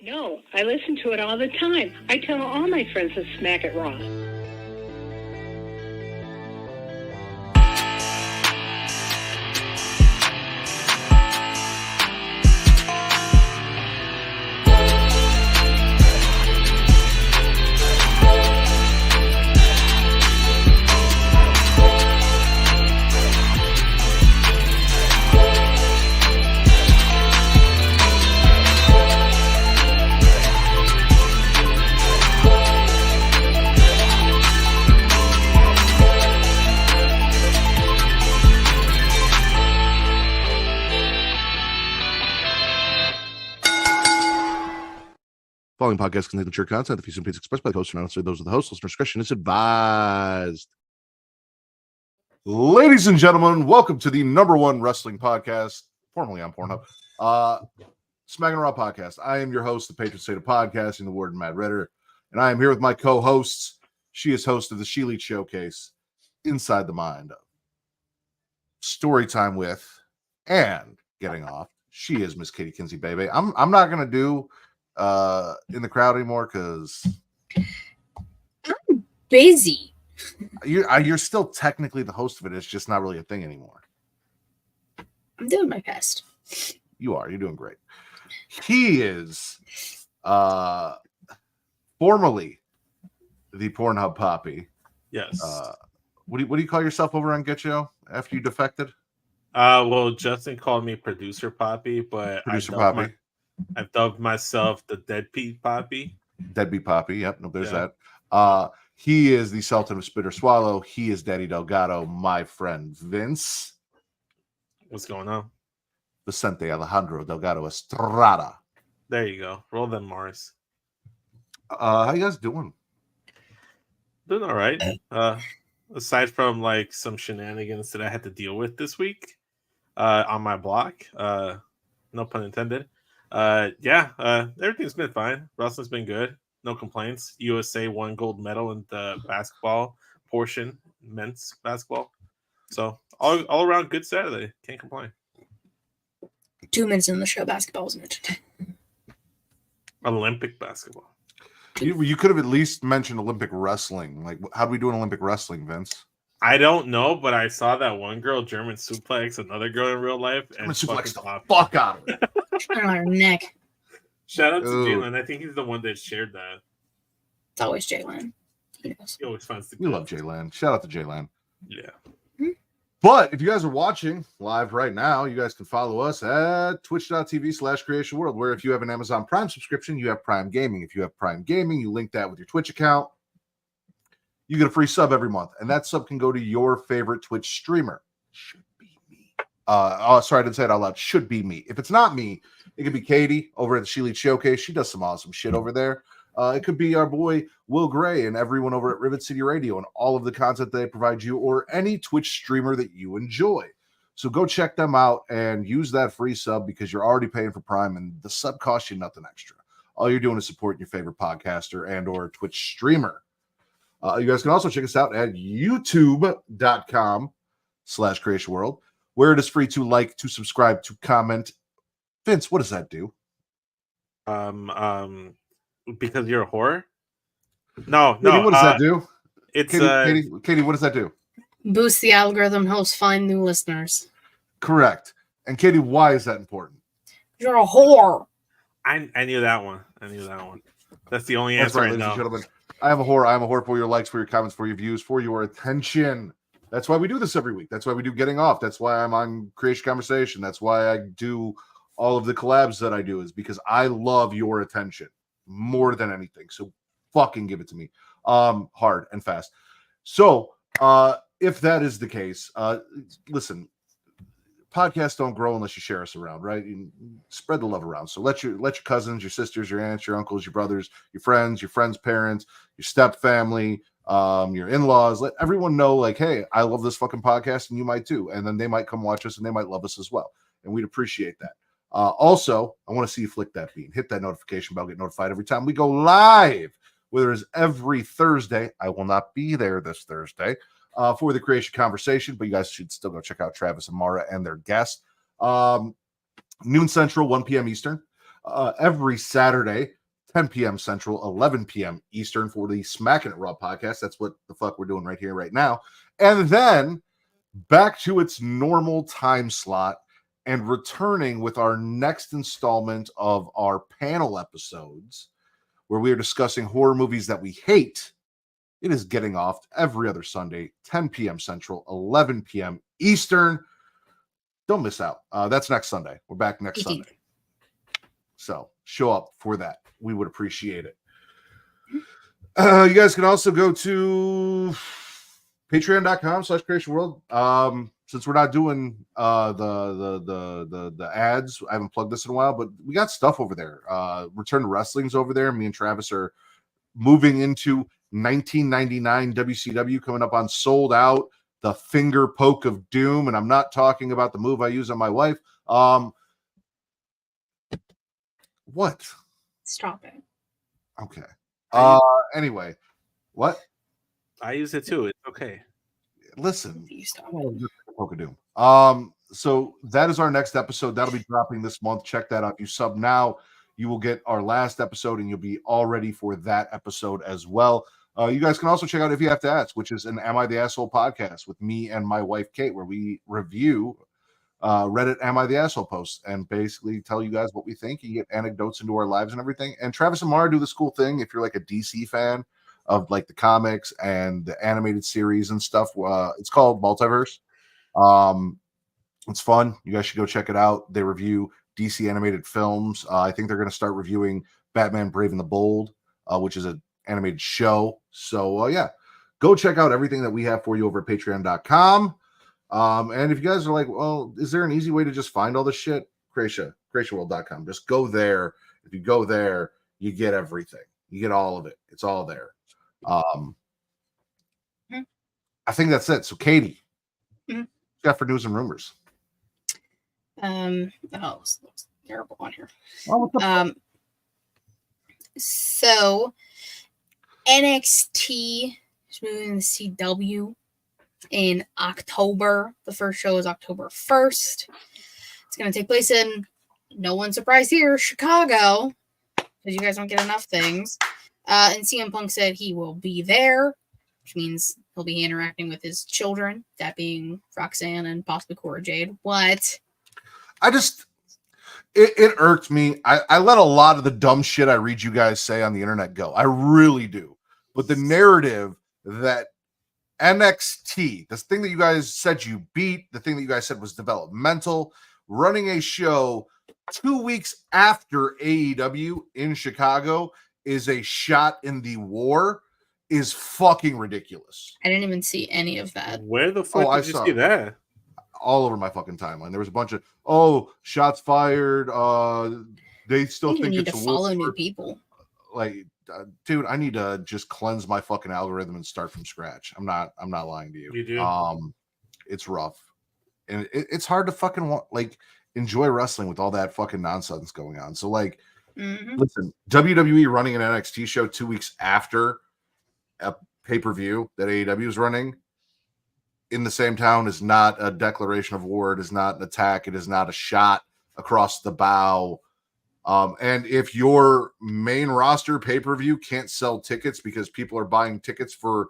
No, I listen to it all the time. I tell all my friends to Smack It Raw. Following podcast contains mature content. The views and opinions expressed by the host are not necessarily those of the host. Listener discretion is advised. Ladies and gentlemen, welcome to the number one wrestling podcast, formerly on Pornhub, Smackin It Raw podcast. I am your host, the patron saint of podcasting, the warden Matt Ritter, and I am here with my co-hosts. She is host of the She Lead Showcase, Inside the Mind, Story Time with, and Getting Off. She is Miss Katie Kinsey, baby. I'm not gonna do in the crowd anymore because I'm busy. You're still technically the host of it. It's just not really a thing anymore. I'm doing my best. You are. You're doing great. He is formerly the Pornhub Poppy. Yes. What do you call yourself over on GetYo after you defected? Well, Justin called me Producer Poppy, but Producer Poppy. I've dubbed myself the Deadbeat Poppy. Deadbeat Poppy. Yep. No, there's that. He is the Sultan of Spitter Swallow. He is Daddy Delgado, my friend Vince. What's going on? Vicente Alejandro Delgado Estrada. There you go. Roll them Mars. How you guys doing? Doing all right. Aside from like some shenanigans that I had to deal with this week on my block. No pun intended. Everything's been fine. Wrestling's been good. No complaints. USA won gold medal in the basketball portion, men's basketball. So all around good Saturday. Can't complain. 2 minutes in the show, basketball was mentioned. Olympic basketball. You could have at least mentioned Olympic wrestling. Like, how do we do in Olympic wrestling, Vince? I don't know, but I saw that one girl German suplex another girl in real life. And suplex the fuck out of it. On her neck. Shout out to Jalen. I think he's the one that shared that. It's always Jalen. He knows. He always finds the We love Jalen. Shout out to Jalen. Yeah. But if you guys are watching live right now, you guys can follow us at twitch.tv/Creation World, where if you have an Amazon Prime subscription, you have Prime Gaming. If you have Prime Gaming, you link that with your Twitch account. You get a free sub every month, and that sub can go to your favorite Twitch streamer. Should be me. Sorry, I didn't say it out loud. Should be me. If it's not me, it could be Katie over at the She Lead Showcase. She does some awesome shit over there. It could be our boy Will Gray and everyone over at Rivet City Radio and all of the content they provide you, or any Twitch streamer that you enjoy. So go check them out and use that free sub because you're already paying for Prime, and the sub costs you nothing extra. All you're doing is supporting your favorite podcaster and or Twitch streamer. You guys can also check us out at youtube.com/Creation World, where it is free to like, to subscribe, to comment. Vince, what does that do? Because you're a whore? No. Katie, what does that do? It's Katie, what does that do? Boost the algorithm, helps find new listeners. Correct. And Katie, why is that important? You're a whore. I knew that one. That's the only answer ladies and gentlemen. I am a whore for your likes, for your comments, for your views, for your attention. That's why we do this every week. That's why we do Getting Off. That's why I'm on Creation Conversation. That's why I do all of the collabs that I do, is because I love your attention more than anything. So fucking give it to me hard and fast. So if that is the case, listen, podcasts don't grow unless you share us around, right? You spread the love around. So let your cousins, your sisters, your aunts, your uncles, your brothers, your friends' parents, your step family, your in-laws, let everyone know, like, hey, I love this fucking podcast and you might too. And then they might come watch us and they might love us as well. And we'd appreciate that. Also, I want to see you flick that bean, hit that notification bell, get notified every time we go live, whether it's every Thursday. I will not be there this Thursday for the Creation Conversation, but you guys should still go check out Travis and Mara and their guest. Noon Central, 1 p.m. Eastern. every Saturday, 10 p.m. Central, 11 p.m. Eastern for the Smackin It Raw podcast. That's what the fuck we're doing right here, right now. And then back to its normal time slot and returning with our next installment of our panel episodes where we are discussing horror movies that we hate. It is getting off every other Sunday, 10 p.m. Central, 11 p.m. Eastern. Don't miss out. That's next Sunday. We're back next 18th. Sunday. So show up for that. We would appreciate it. You guys can also go to patreon.com/creationworld. Since we're not doing the ads, I haven't plugged this in a while, but we got stuff over there. Return to Wrestling's over there. Me and Travis are moving into 1999 WCW coming up on Sold Out, the finger poke of doom. And I'm not talking about the move I use on my wife. What? Stop it. Okay. Anyway, what? I use it too. It's okay. Listen. You stop Oh, it. just poke of doom. So that is our next episode. That'll be dropping this month. Check that out. If you sub now, you will get our last episode, and you'll be all ready for that episode as well. You guys can also check out If You Have to Ask, which is an Am I the Asshole podcast with me and my wife, Kate, where we review Reddit Am I the Asshole posts and basically tell you guys what we think. You get anecdotes into our lives and everything. And Travis and Mara do this cool thing. If you're like a DC fan of like the comics and the animated series and stuff, it's called Multiverse. It's fun. You guys should go check it out. They review DC animated films. I think they're going to start reviewing Batman Brave and the Bold, which is an animated show. So yeah, go check out everything that we have for you over at patreon.com. And if you guys are like, well, is there an easy way to just find all this shit? creationworld.com. Just go there. If you go there, you get everything. You get all of it. It's all there. I think that's it. So Katie, what you got for news and rumors? It's terrible on here. Oh, So NXT is moving to CW in October. The first show is October 1st. It's going to take place in, no one's surprised here, Chicago, because you guys don't get enough things. And CM Punk said he will be there, which means he'll be interacting with his children, that being Roxanne and possibly Cora Jade. What? It irked me. I let a lot of the dumb shit I read you guys say on the internet go. I really do. But the narrative that NXT, this thing that you guys said you beat, the thing that you guys said was developmental, running a show 2 weeks after AEW in Chicago is a shot in the war is fucking ridiculous. I didn't even see any of that. Where the fuck did you see that? All over my fucking timeline. There was a bunch of shots fired. They still think need it's to a follow war. new people. Like, dude, I need to just cleanse my fucking algorithm and start from scratch. I'm not lying to you. You do. It's rough, and it's hard to fucking enjoy wrestling with all that fucking nonsense going on. So listen, WWE running an NXT show 2 weeks after a pay-per-view that AEW is running in the same town is not a declaration of war. It is not an attack. It is not a shot across the bow. And if your main roster pay-per-view can't sell tickets because people are buying tickets for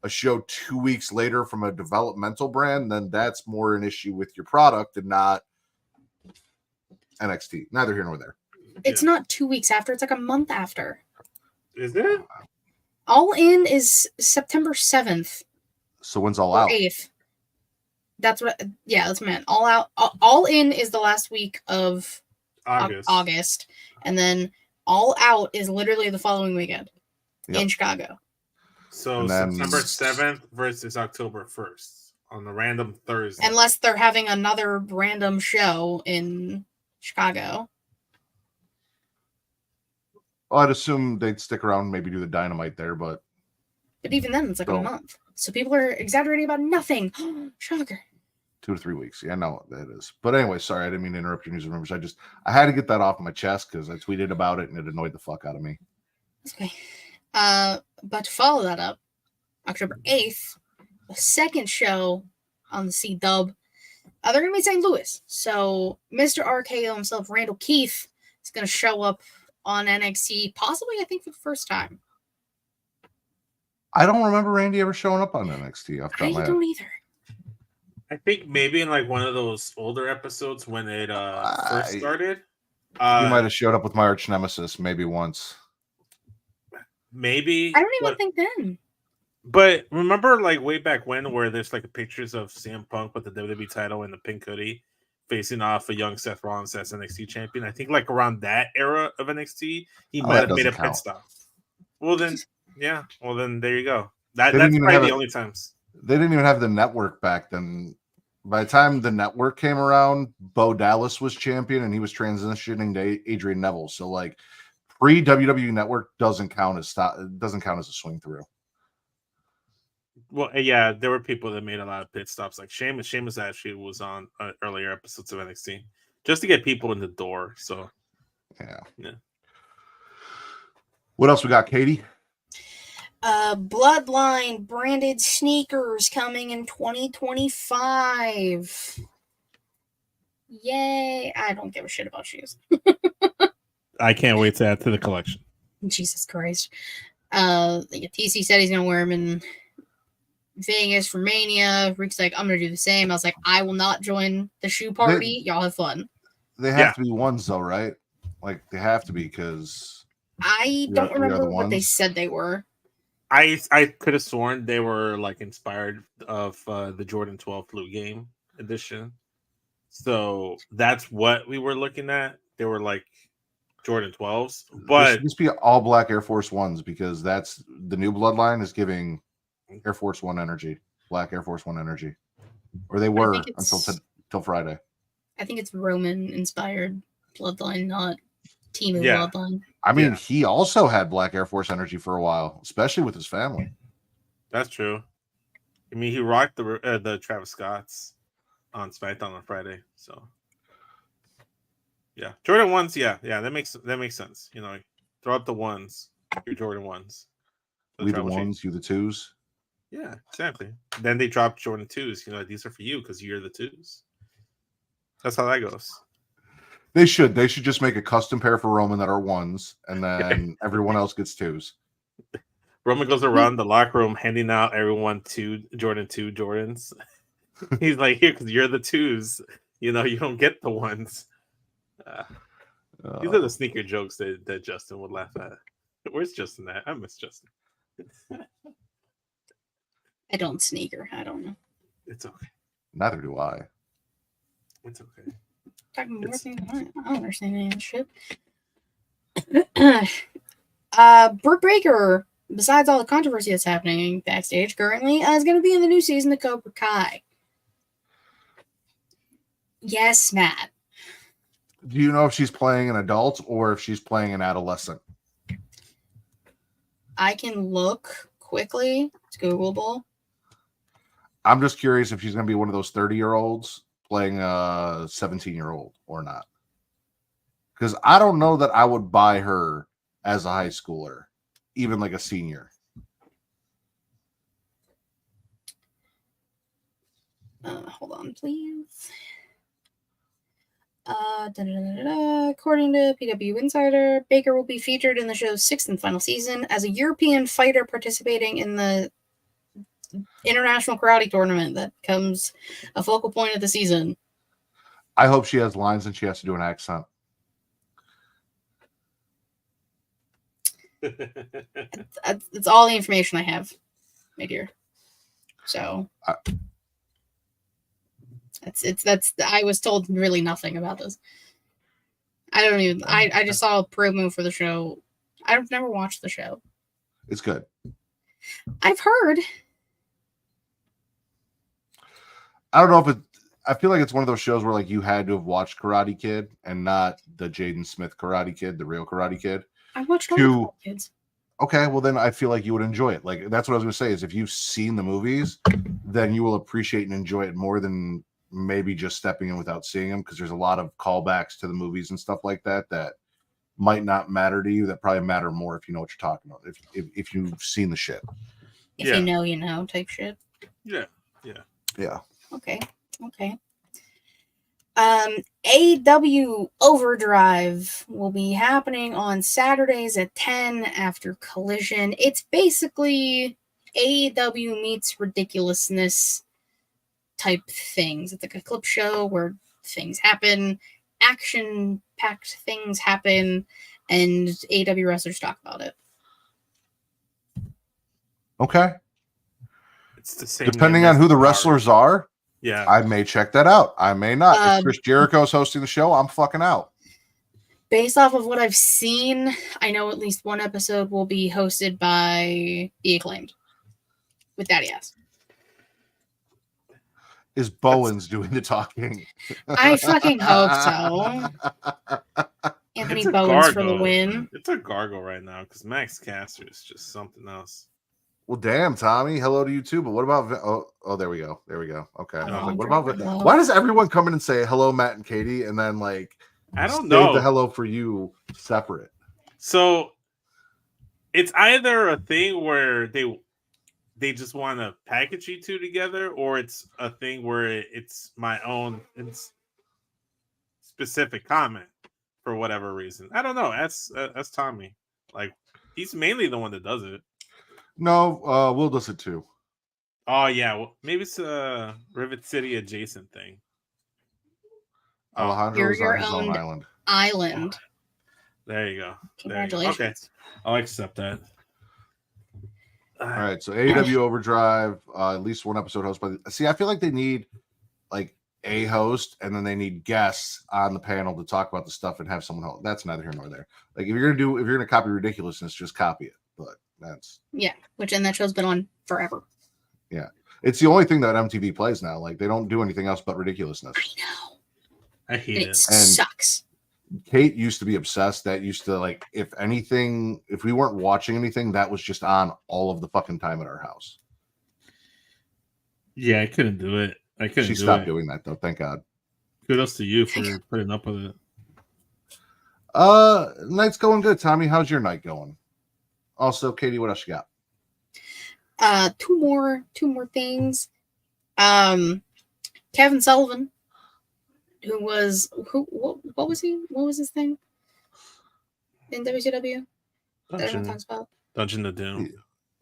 a show 2 weeks later from a developmental brand, then that's more an issue with your product and not NXT. Neither here nor there. It's not 2 weeks after. It's like a month after. Is it? All In is September 7th. So when's All or Out? 8th. That's what. Yeah, that's meant. All Out. All In is the last week of August, and then All Out is literally the following weekend in Chicago. So September 7th versus October 1st on a random Thursday. Unless they're having another random show in Chicago. Well, I'd assume they'd stick around, maybe do the Dynamite there, but even then, it's like a month. So people are exaggerating about nothing. Shocker. 2 to 3 weeks. Yeah, no, that is. But anyway, sorry, I didn't mean to interrupt your news and rumors. I had to get that off my chest because I tweeted about it and it annoyed the fuck out of me. Okay. But to follow that up, October 8th, the second show on the C-Dub, they're going to be in St. Louis. So Mr. RKO himself, Randall Keith, He's going to show up on NXT, possibly, I think, for the first time. I don't remember Randy ever showing up on NXT. Off the top I of my don't head. either. I think maybe in like one of those older episodes when it first started. He might have showed up with my arch nemesis maybe once. Maybe. I don't even think then. But remember, like way back when, where there's like pictures of CM Punk with the WWE title and the pink hoodie facing off a young Seth Rollins as NXT champion. I think like around that era of NXT, he might have made a pit stop. Well then, yeah. Well then, there you go. That's probably the only times. They didn't even have the network back then. By the time the network came around, Bo Dallas was champion and he was transitioning to Adrian Neville. So like pre WWE network doesn't count as a swing through. Well, yeah, there were people that made a lot of pit stops. Like Sheamus. Sheamus actually was on earlier episodes of NXT just to get people in the door. So yeah. What else we got, Katie? Bloodline branded sneakers coming in 2025. Yay. I don't give a shit about shoes. I can't wait to add to the collection. Jesus Christ. TC said he's going to wear them in Vegas for Mania. Rick's like, I'm going to do the same. I was like, I will not join the shoe party. Y'all have fun. They have to be ones, though, right? Like, they have to be because... I don't remember what they said they were. I could have sworn they were like inspired of the Jordan 12 flu game edition. So that's what we were looking at. They were like Jordan 12s, but this be all black Air Force Ones because that's the new bloodline is giving Air Force One energy, black Air Force One energy, or they were until Friday. I think it's Roman inspired bloodline, not Timu bloodline. I mean, he also had black Air Force energy for a while, especially with his family. That's true. I mean, he rocked the Travis Scotts on Smackdown on Friday. So, yeah, Jordan ones. Yeah, that makes sense. You know, throw up the ones, your Jordan ones. We the ones, you the twos. Yeah, exactly. Then they dropped Jordan 2s. You know, these are for you because you're the 2s. That's how that goes. They should just make a custom pair for Roman that are ones, and then everyone else gets 2s. Roman goes around the locker room handing out everyone Jordan 2 Jordans. He's like, here, because you're the 2s. You know, you don't get the ones. These are the sneaker jokes that Justin would laugh at. Where's Justin at? I miss Justin. I don't sneaker. I don't know. It's okay. Neither do I. It's okay. I don't understand any of this shit. Britt Baker, besides all the controversy that's happening backstage currently, is going to be in the new season of Cobra Kai. Yes, Matt. Do you know if she's playing an adult or if she's playing an adolescent? I can look quickly. It's Googleable. I'm just curious if she's going to be one of those 30-year-olds playing a 17-year-old or not. Because I don't know that I would buy her as a high schooler, even like a senior. Hold on, please. According to PW Insider, Baker will be featured in the show's 6th and final season as a European fighter participating in the international karate tournament that becomes a focal point of the season. I hope she has lines and she has to do an accent. It's all the information I have, my dear. So that's I was told really nothing about this. I just saw a promo for the show. I've never watched the show. It's good. I've heard. I don't know if I feel like it's one of those shows where like you had to have watched Karate Kid and not the Jaden Smith Karate Kid, the real Karate Kid. I watched all the Karate Kids. Okay, well then I feel like you would enjoy it. Like that's what I was going to say is if you've seen the movies, then you will appreciate and enjoy it more than maybe just stepping in without seeing them because there's a lot of callbacks to the movies and stuff like that might not matter to you that probably matter more if you know what you're talking about. If you've seen the shit. If you know type shit. Yeah. Okay. AEW Overdrive will be happening on Saturdays at 10 after Collision. It's basically AEW meets ridiculousness type things. It's like a clip show where things happen, action-packed things happen, and AEW wrestlers talk about it. Okay. It's the same. Depending on who the wrestlers are, yeah, I may check that out. I may not. If Chris Jericho's hosting the show, I'm fucking out. Based off of what I've seen, I know at least one episode will be hosted by The Acclaimed with Daddy Ass. Is Bowens doing the talking? I fucking hope so. Anthony Bowens for the win. It's a gargle right now because Max Caster is just something else. Well, damn, Tommy. Hello to you too. But what about? Oh, there we go. There we go. Okay. I was like, what about? Why does everyone come in and say hello, Matt and Katie, and then like I don't know the hello for you separate? So it's either a thing where they just want to package you two together, or it's a thing where it's my own specific comment for whatever reason. I don't know. That's Tommy. Like he's mainly the one that does it. No, Will does it too. Oh yeah, well, maybe it's a Rivet City adjacent thing. Alejandro's on his own island. There you go. Congratulations. Okay, I'll accept that. All right, so AEW Overdrive, at least one episode host by see, I feel like they need like a host and then they need guests on the panel to talk about the stuff and have someone else. That's neither here nor there. Like if you're gonna copy ridiculousness, just copy it. But that's and that show's been on forever. Yeah. It's the only thing that MTV plays now. Like they don't do anything else but ridiculousness. I know. I hate it. It sucks. Kate used to be obsessed. That used to like, if anything, if we weren't watching anything, that was just on all of the fucking time at our house. Yeah, I couldn't do it. She stopped doing that though. Thank God. Kudos to you for putting up with it. Night's going good. Tommy, how's your night going? Also, Katie, what else you got? Two more things. Kevin Sullivan, what was he? What was his thing in WCW? That everyone talks about? Dungeon of Doom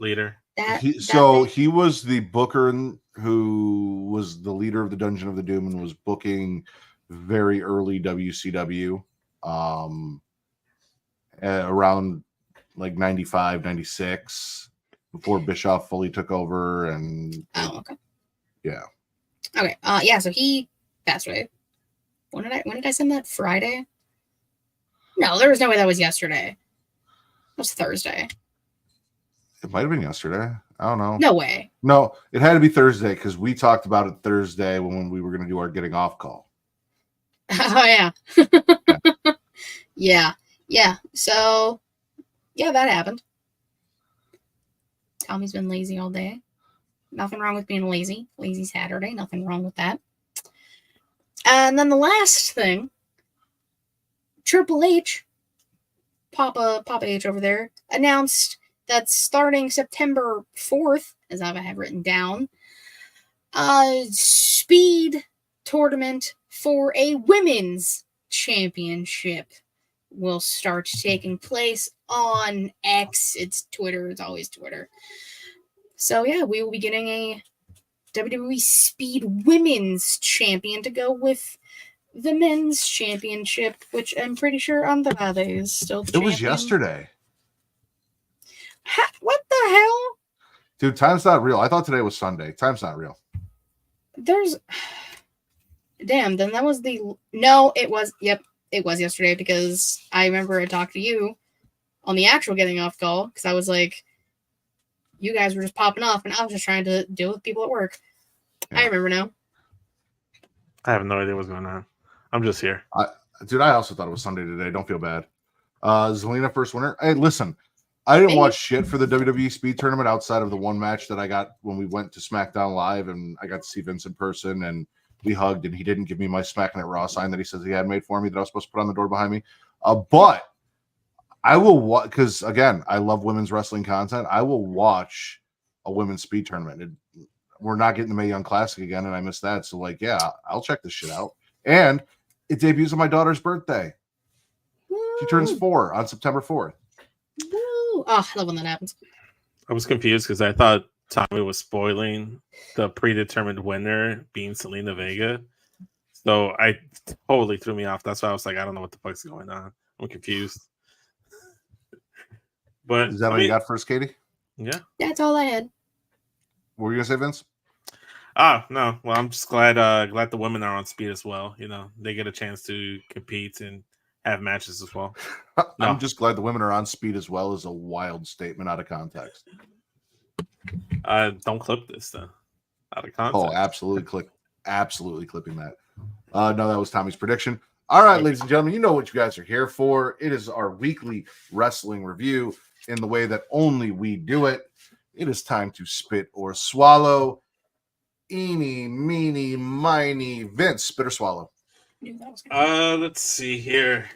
leader. He was the booker who was the leader of the Dungeon of the Doom and was booking very early WCW around like 95, 96 before Bischoff fully took over. And okay. Yeah. Okay. So he passed away. When did I send that? Friday? No, there was no way that was yesterday. It was Thursday. It might have been yesterday. I don't know. No way. No, it had to be Thursday because we talked about it Thursday when we were going to do our getting off call. Oh, yeah. Yeah. So, yeah, that happened. Tommy's been lazy all day. Nothing wrong with being lazy. Lazy Saturday. Nothing wrong with that. And then the last thing, Triple H, Papa H over there, announced that starting September 4th, as I have written down, a speed tournament for a women's championship will start taking place on X. It's Twitter. It's always Twitter. So, yeah, we will be getting a WWE Speed Women's Champion to go with the Men's Championship, which I'm pretty sure Andrade is still the champion. It was yesterday. What the hell? Dude, time's not real. I thought today was Sunday. Time's not real. Damn, then that was no, it was, yep, it was yesterday because I remember I talked to you on the actual getting off call because I was like, you guys were just popping off and I was just trying to deal with people at work. Yeah. I remember now. I have no idea what's going on. I'm just here. Dude, I also thought it was Sunday today. Don't feel bad. Zelina first winner. Hey, listen, I didn't watch shit for the WWE Speed Tournament outside of the one match that I got when we went to Smackdown Live and I got to see Vince in person and we hugged and he didn't give me my Smackin It Raw sign that he says he had made for me that I was supposed to put on the door behind me. But I will watch because, again, I love women's wrestling content. I will watch a women's speed tournament. We're not getting the Mae Young Classic again, and I missed that. So, like, yeah, I'll check this shit out. And it debuts on my daughter's birthday. She turns Woo. 4 on September 4th. Woo. Oh, I love when that happens. I was confused because I thought Tommy was spoiling the predetermined winner being Selena Vega. So I totally threw me off. That's why I was like, I don't know what the fuck's going on. I'm confused. But Is that all you got first, Katie? Yeah. That's all I had. What were you gonna say, Vince? No. Well, I'm just glad the women are on speed as well. You know, they get a chance to compete and have matches as well. No. I'm just glad the women are on speed as well. Is a wild statement out of context. Don't clip this though. Out of context. Oh, absolutely clipping that. No, that was Tommy's prediction. All right, ladies and gentlemen, you know what you guys are here for. It is our weekly wrestling review in the way that only we do it. It is time to spit or swallow. Eeny, meeny, miny, Vince, spit or swallow. Let's see here.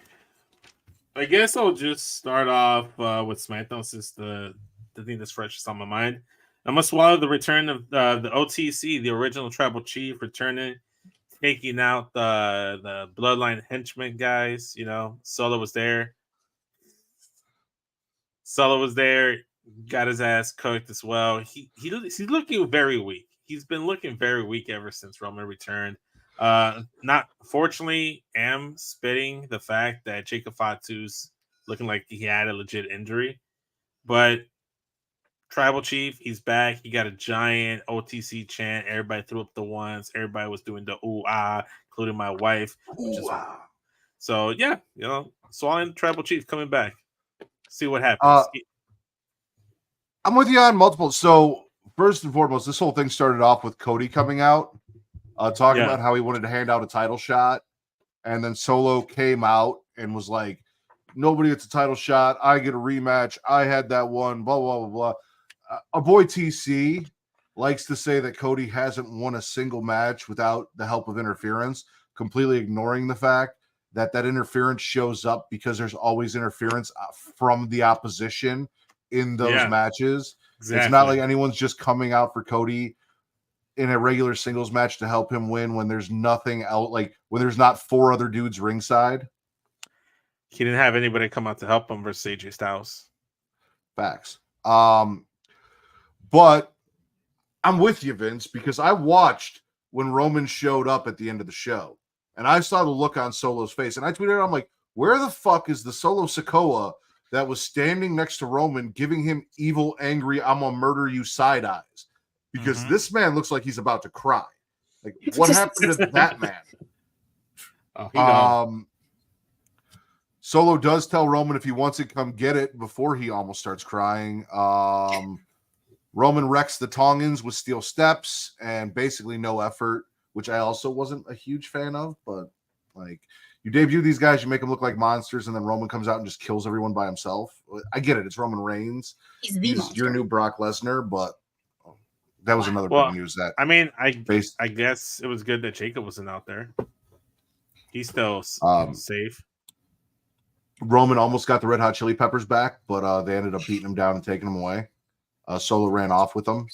I guess I'll just start off with SmackDown since the thing that's freshest on my mind. I must swallow the return of the OTC, the original Tribal Chief, returning, taking out the Bloodline henchmen guys. You know, Solo was there. Got his ass cooked as well. He's looking very weak. He's been looking very weak ever since Roman returned. Not fortunately, am spitting the fact that Jacob Fatu's looking like he had a legit injury, but Tribal Chief, he's back. He got a giant OTC chant. Everybody threw up the ones. Everybody was doing the ooh ah, including my wife. So yeah, you know, swallowing Tribal Chief coming back. See what happens. I'm with you on multiple. So first and foremost, this whole thing started off with Cody coming out, talking about how he wanted to hand out a title shot, and then Solo came out and was like, "Nobody gets a title shot. I get a rematch. I had that one." Blah blah blah blah. Our boy TC likes to say that Cody hasn't won a single match without the help of interference, completely ignoring the fact that interference shows up because there's always interference from the opposition in those matches. Exactly. It's not like anyone's just coming out for Cody in a regular singles match to help him win when there's nothing out, like when there's not 4 other dudes ringside. He didn't have anybody come out to help him versus AJ Styles. Facts. But I'm with you, Vince, because I watched when Roman showed up at the end of the show, and I saw the look on Solo's face, and I tweeted out, I'm like, where the fuck is the Solo Sikoa that was standing next to Roman giving him evil, angry, I'm gonna murder you side eyes? Because this man looks like he's about to cry. Like, what happened to that man? Solo does tell Roman if he wants it, come get it, before he almost starts crying. Roman wrecks the Tongans with steel steps and basically no effort, which I also wasn't a huge fan of. But like, you debut these guys, you make them look like monsters, and then Roman comes out and just kills everyone by himself. I get it. It's Roman Reigns. He's your new Brock Lesnar, but that was another big news. That I mean, I guess it was good that Jacob wasn't out there. He's still safe. Roman almost got the Red Hot Chili Peppers back, but they ended up beating him down and taking him away. Solo ran off with them.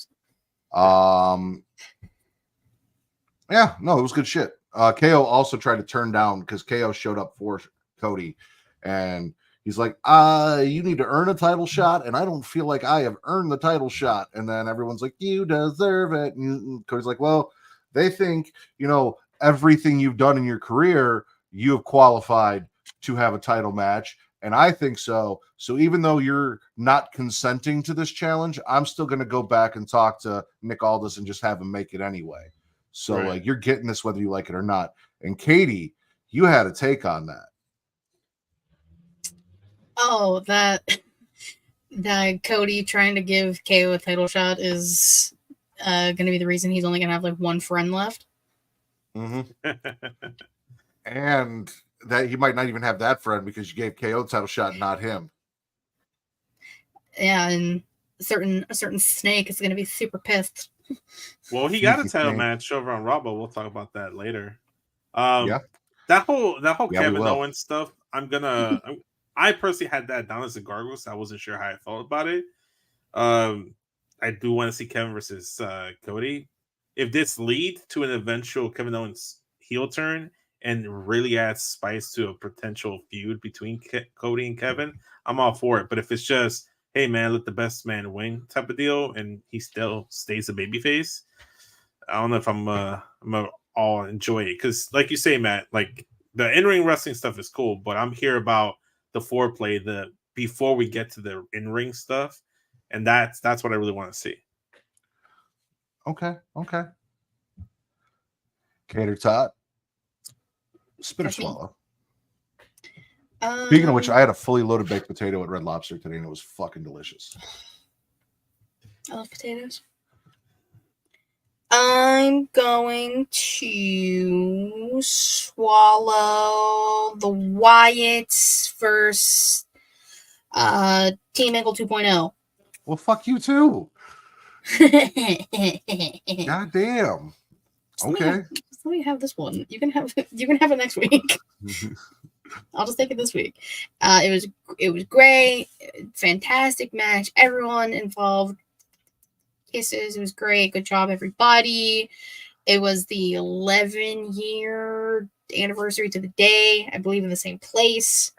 Yeah, no, it was good shit. KO also tried to turn down because KO showed up for Cody, and he's like, you need to earn a title shot, and I don't feel like I have earned the title shot. And then everyone's like, you deserve it. And Cody's like, well, they think, you know, everything you've done in your career, you have qualified to have a title match. And I think so. So even though you're not consenting to this challenge, I'm still going to go back and talk to Nick Aldis and just have him make it anyway. So like, you're getting this whether you like it or not. And Katie, you had a take on that. Oh, that Cody trying to give KO a title shot is going to be the reason he's only going to have like one friend left. And that he might not even have that friend because you gave KO the title shot, not him. Yeah, and a certain snake is going to be super pissed. Well, he got a title match over on Raw, but we'll talk about that later. That whole Kevin Owens stuff, I personally had that down as a gargle, so I wasn't sure how I felt about it. I do want to see Kevin versus Cody. If this leads to an eventual Kevin Owens heel turn, and really adds spice to a potential feud between Cody and Kevin, I'm all for it. But if it's just, hey man, let the best man win type of deal, and he still stays a babyface, I don't know if I'm gonna all enjoy it, because like you say, Matt, like the in-ring wrestling stuff is cool, but I'm here about the foreplay, the before we get to the in-ring stuff, and that's what I really want to see. Okay. Cater tot. Spit or That's me. swallow. Speaking of which, I had a fully loaded baked potato at Red Lobster today, and it was fucking delicious. I love potatoes. I'm going to swallow the Wyatts versus Team Angle 2.0. Well, fuck you too. God damn. Okay. Let me have this one. You can have it next week. I'll just take it this week. It was great, fantastic match. Everyone involved, kisses. It was great. Good job, everybody. It was the 11-year anniversary to the day, I believe, in the same place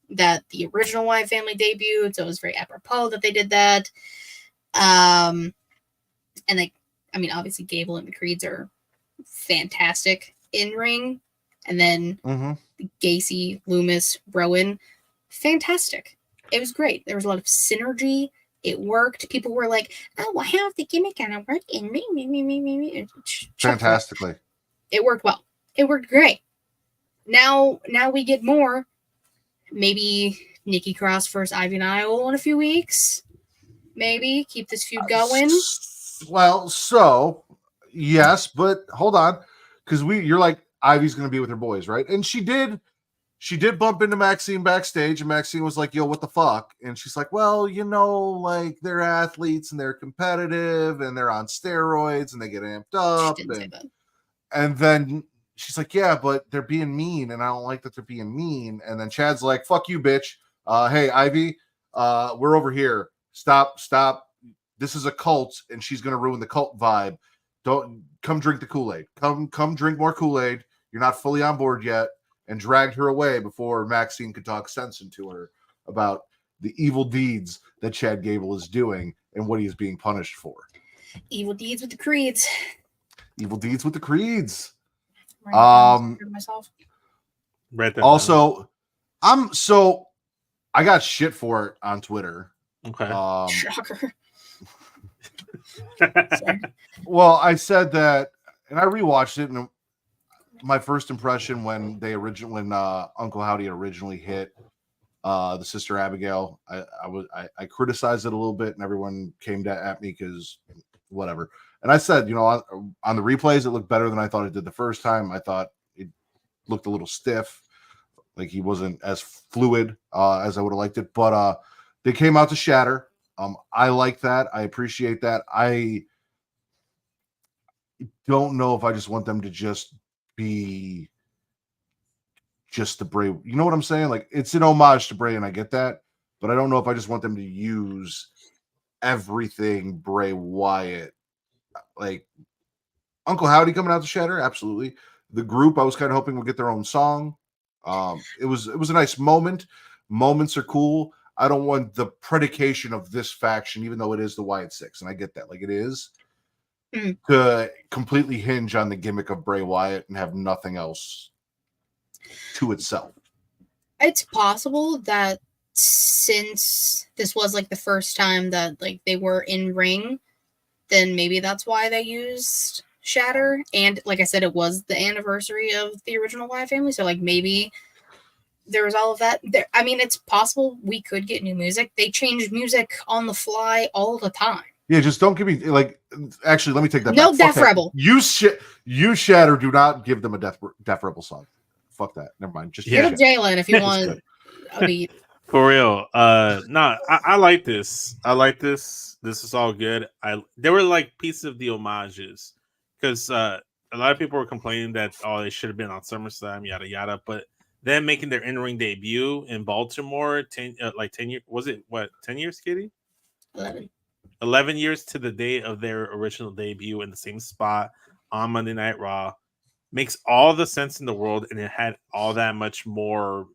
that the original Wyatt family debuted. So it was very apropos that they did that. And obviously Gable and the Creeds are fantastic in ring, and then Gacy, Loomis, Rowan, fantastic. It was great. There was a lot of synergy. It worked. People were like, "Oh, well, how's the gimmick gonna work in me?" Fantastically. It worked well. It worked great. Now we get more. Maybe Nikki Cross versus Ivy Nile in a few weeks. Maybe keep this feud going. Well, so yes, but hold on, because you're like, Ivy's going to be with her boys, right? And she did bump into Maxine backstage, and Maxine was like, "Yo, what the fuck?" And she's like, "Well, like they're athletes and they're competitive and they're on steroids and they get amped up." She didn't say that. And then she's like, "Yeah, but they're being mean, and I don't like that they're being mean." And then Chad's like, "Fuck you, bitch. Hey, Ivy, we're over here. Stop. This is a cult, and she's going to ruin the cult vibe. Don't come drink the Kool-Aid. Come drink more Kool-Aid. You're not fully on board yet." And dragged her away before Maxine could talk sense into her about the evil deeds that Chad Gable is doing and what he is being punished for. Evil deeds with the Creeds. Evil deeds with the Creeds. Myself. Also, I got shit for it on Twitter. Okay. Shocker. Well, I said that, and I rewatched it, and my first impression when Uncle Howdy originally hit the Sister Abigail, I criticized it a little bit, and everyone came at me because whatever. And I said, on the replays, it looked better than I thought it did the first time. I thought it looked a little stiff, like he wasn't as fluid as I would have liked it. But they came out to shatter. I like that. I appreciate that. I don't know if I just want them to just be just the Bray. You know what I'm saying? Like, it's an homage to Bray, and I get that, but I don't know if I just want them to use everything Bray Wyatt. Like Uncle Howdy coming out to shatter, absolutely. The group, I was kind of hoping would get their own song. It was a nice moment. Moments are cool. I don't want the predication of this faction, even though it is the Wyatt Six, and I get that, like it is, to completely hinge on the gimmick of Bray Wyatt and have nothing else to itself. It's possible that since this was like the first time that like they were in ring, then maybe that's why they used Shatter. And like I said, it was the anniversary of the original Wyatt family, so like maybe there was all of that there. I mean, it's possible we could get new music. They change music on the fly all the time. Yeah, just don't give me like. Actually, let me take that no back. Death Rebel. You Shatter. Do not give them a Death Rebel song. Fuck that. Never mind. Just Hit up Jalen if you want a beat. For real. I like this. I like this. This is all good. There were like pieces of the homages, because a lot of people were complaining that they should have been on SummerSlam, yada yada. But them making their in-ring debut in Baltimore, 10 years, was it what, 10 years, Katie? 11 years to the day of their original debut in the same spot on Monday Night Raw. makes all the sense in the world, and it had all that much more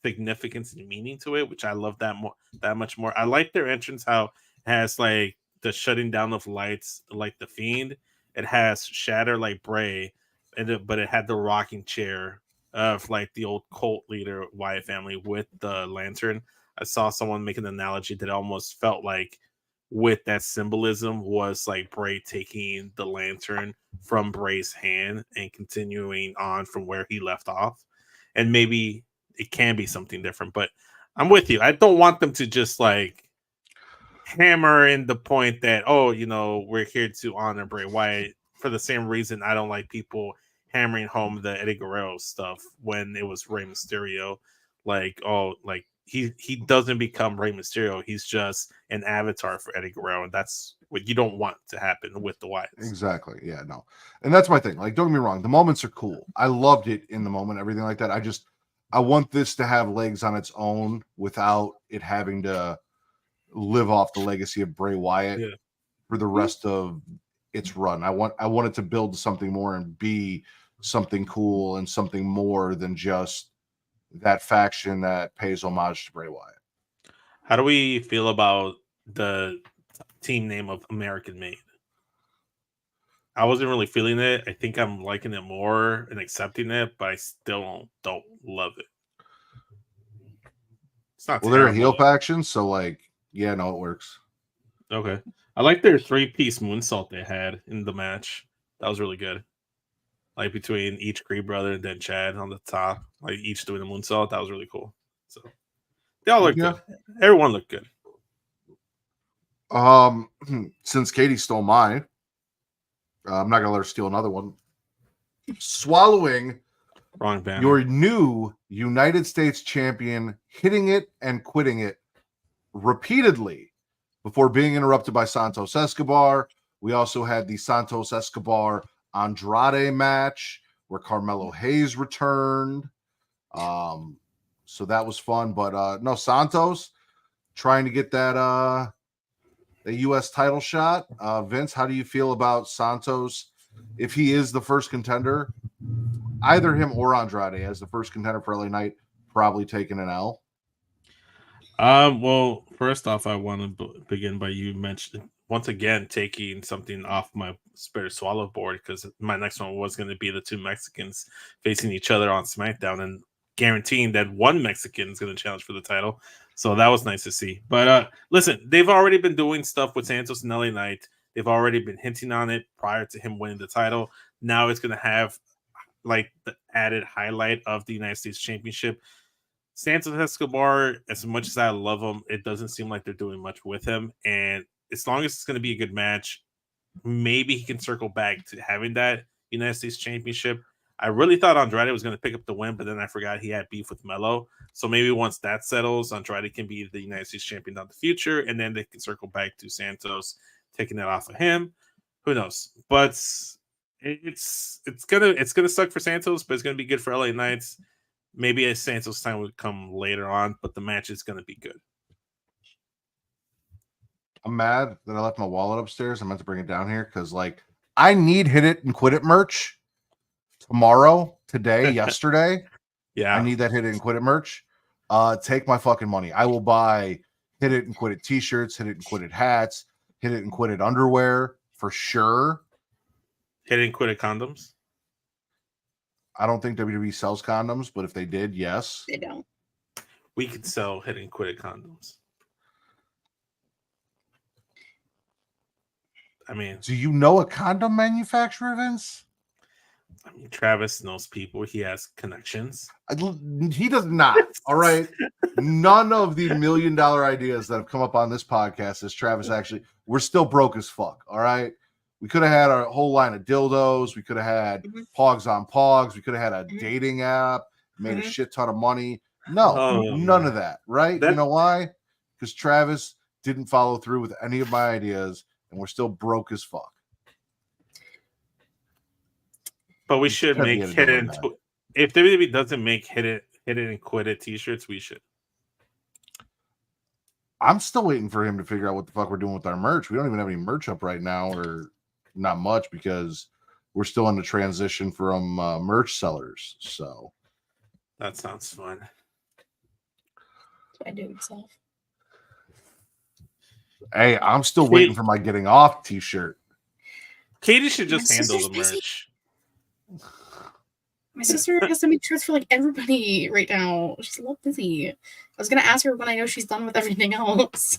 significance and meaning to it, which I love that much more. I like their entrance, how it has like the shutting down of lights, like the Fiend. It has Shatter like Bray, but it had the rocking chair of like the old cult leader Wyatt family with the lantern. I saw someone make an analogy that almost felt like with that symbolism was like Bray taking the lantern from Bray's hand and continuing on from where he left off. And maybe it can be something different, but I'm with you. I don't want them to just like hammer in the point that, oh, we're here to honor Bray Wyatt, for the same reason I don't like people hammering home the Eddie Guerrero stuff when it was Rey Mysterio. Like, oh, like he doesn't become Rey Mysterio. He's just an avatar for Eddie Guerrero, and that's what you don't want to happen with the Wyatts. Exactly. Yeah, no. And that's my thing. Like, don't get me wrong. The moments are cool. I loved it in the moment, everything like that. I want this to have legs on its own without it having to live off the legacy of Bray Wyatt for the rest of its run. I want it to build something more and be something cool and something more than just that faction that pays homage to Bray Wyatt. How do we feel about the team name of American Made? I wasn't really feeling it. I think I'm liking it more and accepting it, but I still don't love it. It's not they're a heel faction, so like, yeah, no, it works. Okay. I like their 3-piece moonsault they had in the match. That was really good. Like between each Creed brother and then Chad on the top, like each doing the moonsault. That was really cool. So they all looked good. Everyone looked good. Since Katie stole mine, I'm not gonna let her steal another one. Swallowing wrong banner. Your new United States champion, hitting it and quitting it repeatedly before being interrupted by Santos Escobar. We also had the Santos Escobar Andrade match where Carmelo Hayes returned. So that was fun. But no, Santos trying to get that the U.S. title shot. Vince, how do you feel about Santos if he is the first contender? Either him or Andrade as the first contender for LA Knight, probably taking an L. Well, first off, I want to begin by you mentioning once again taking something off my Spirit Swallow board, because my next one was going to be the two Mexicans facing each other on SmackDown and guaranteeing that one Mexican is going to challenge for the title. So that was nice to see. But listen, they've already been doing stuff with Santos and LA Knight. They've already been hinting on it prior to him winning the title. Now it's going to have like the added highlight of the United States Championship. Santos Escobar, as much as I love him, it doesn't seem like they're doing much with him. And as long as it's going to be a good match, maybe he can circle back to having that United States Championship. I really thought Andrade was going to pick up the win, but then I forgot he had beef with Melo. So maybe once that settles, Andrade can be the United States champion down the future, and then they can circle back to Santos taking it off of him. Who knows? But it's gonna suck for Santos, but it's gonna be good for LA Knights. Maybe a Santos time would come later on, but the match is gonna be good. I'm mad that I left my wallet upstairs. I meant to bring it down here because, like, I need Hit It and Quit It merch tomorrow, today, yesterday. Yeah, I need that Hit It and Quit It merch. Take my fucking money. I will buy Hit It and Quit It t-shirts, Hit It and Quit It hats, Hit It and Quit It underwear for sure. Hit It and Quit It condoms. I don't think WWE sells condoms, but if they did, yes. They don't. We could sell Hit It and Quit It condoms. I mean, do you know a condom manufacturer, Vince? I mean, Travis knows people. He has connections. He does not. All right. None of the $1 million ideas that have come up on this podcast is Travis actually. We're still broke as fuck. All right. We could have had a whole line of dildos. We could have had Pogs on Pogs. We could have had a dating app, made a shit ton of money. No, none of that. Right. You know why? Because Travis didn't follow through with any of my ideas, and we're still broke as fuck. But we should make Hit It. If WWE doesn't make Hit It and Quit It t-shirts, we should. I'm still waiting for him to figure out what the fuck we're doing with our merch. We don't even have any merch up right now, or not much, because we're still in the transition from merch sellers. So That sounds fun. That's what I do myself. hey, I'm still waiting for my getting off t-shirt. Katie should just My handle sister's the busy. merch. My sister has to make shirts for like everybody right now. She's a little busy. I was gonna ask her when I know she's done with everything else.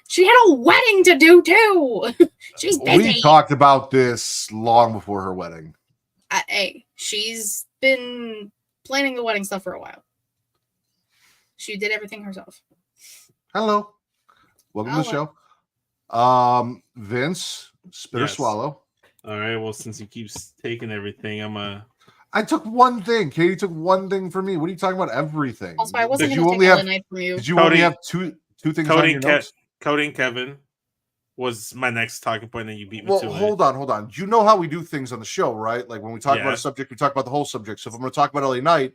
She had a wedding to do too. She's busy. We talked about this long before her wedding. Hey, she's been planning the wedding stuff for a while. She did everything herself. Hello. Welcome to the show. Vince, spit or Yes. swallow. All right. Well, since he keeps taking everything, I took one thing. Katie took one thing for me. What are you talking about? Everything. Also, I wasn't Did going you to only take all have? the night from you. Did you Cody- only have two things on your notes? Cody and Kevin was my next talking point, and you beat me Well, to it. hold on. You know how we do things on the show, right? Like when we talk about a subject, we talk about the whole subject. So if I'm going to talk about LA Knight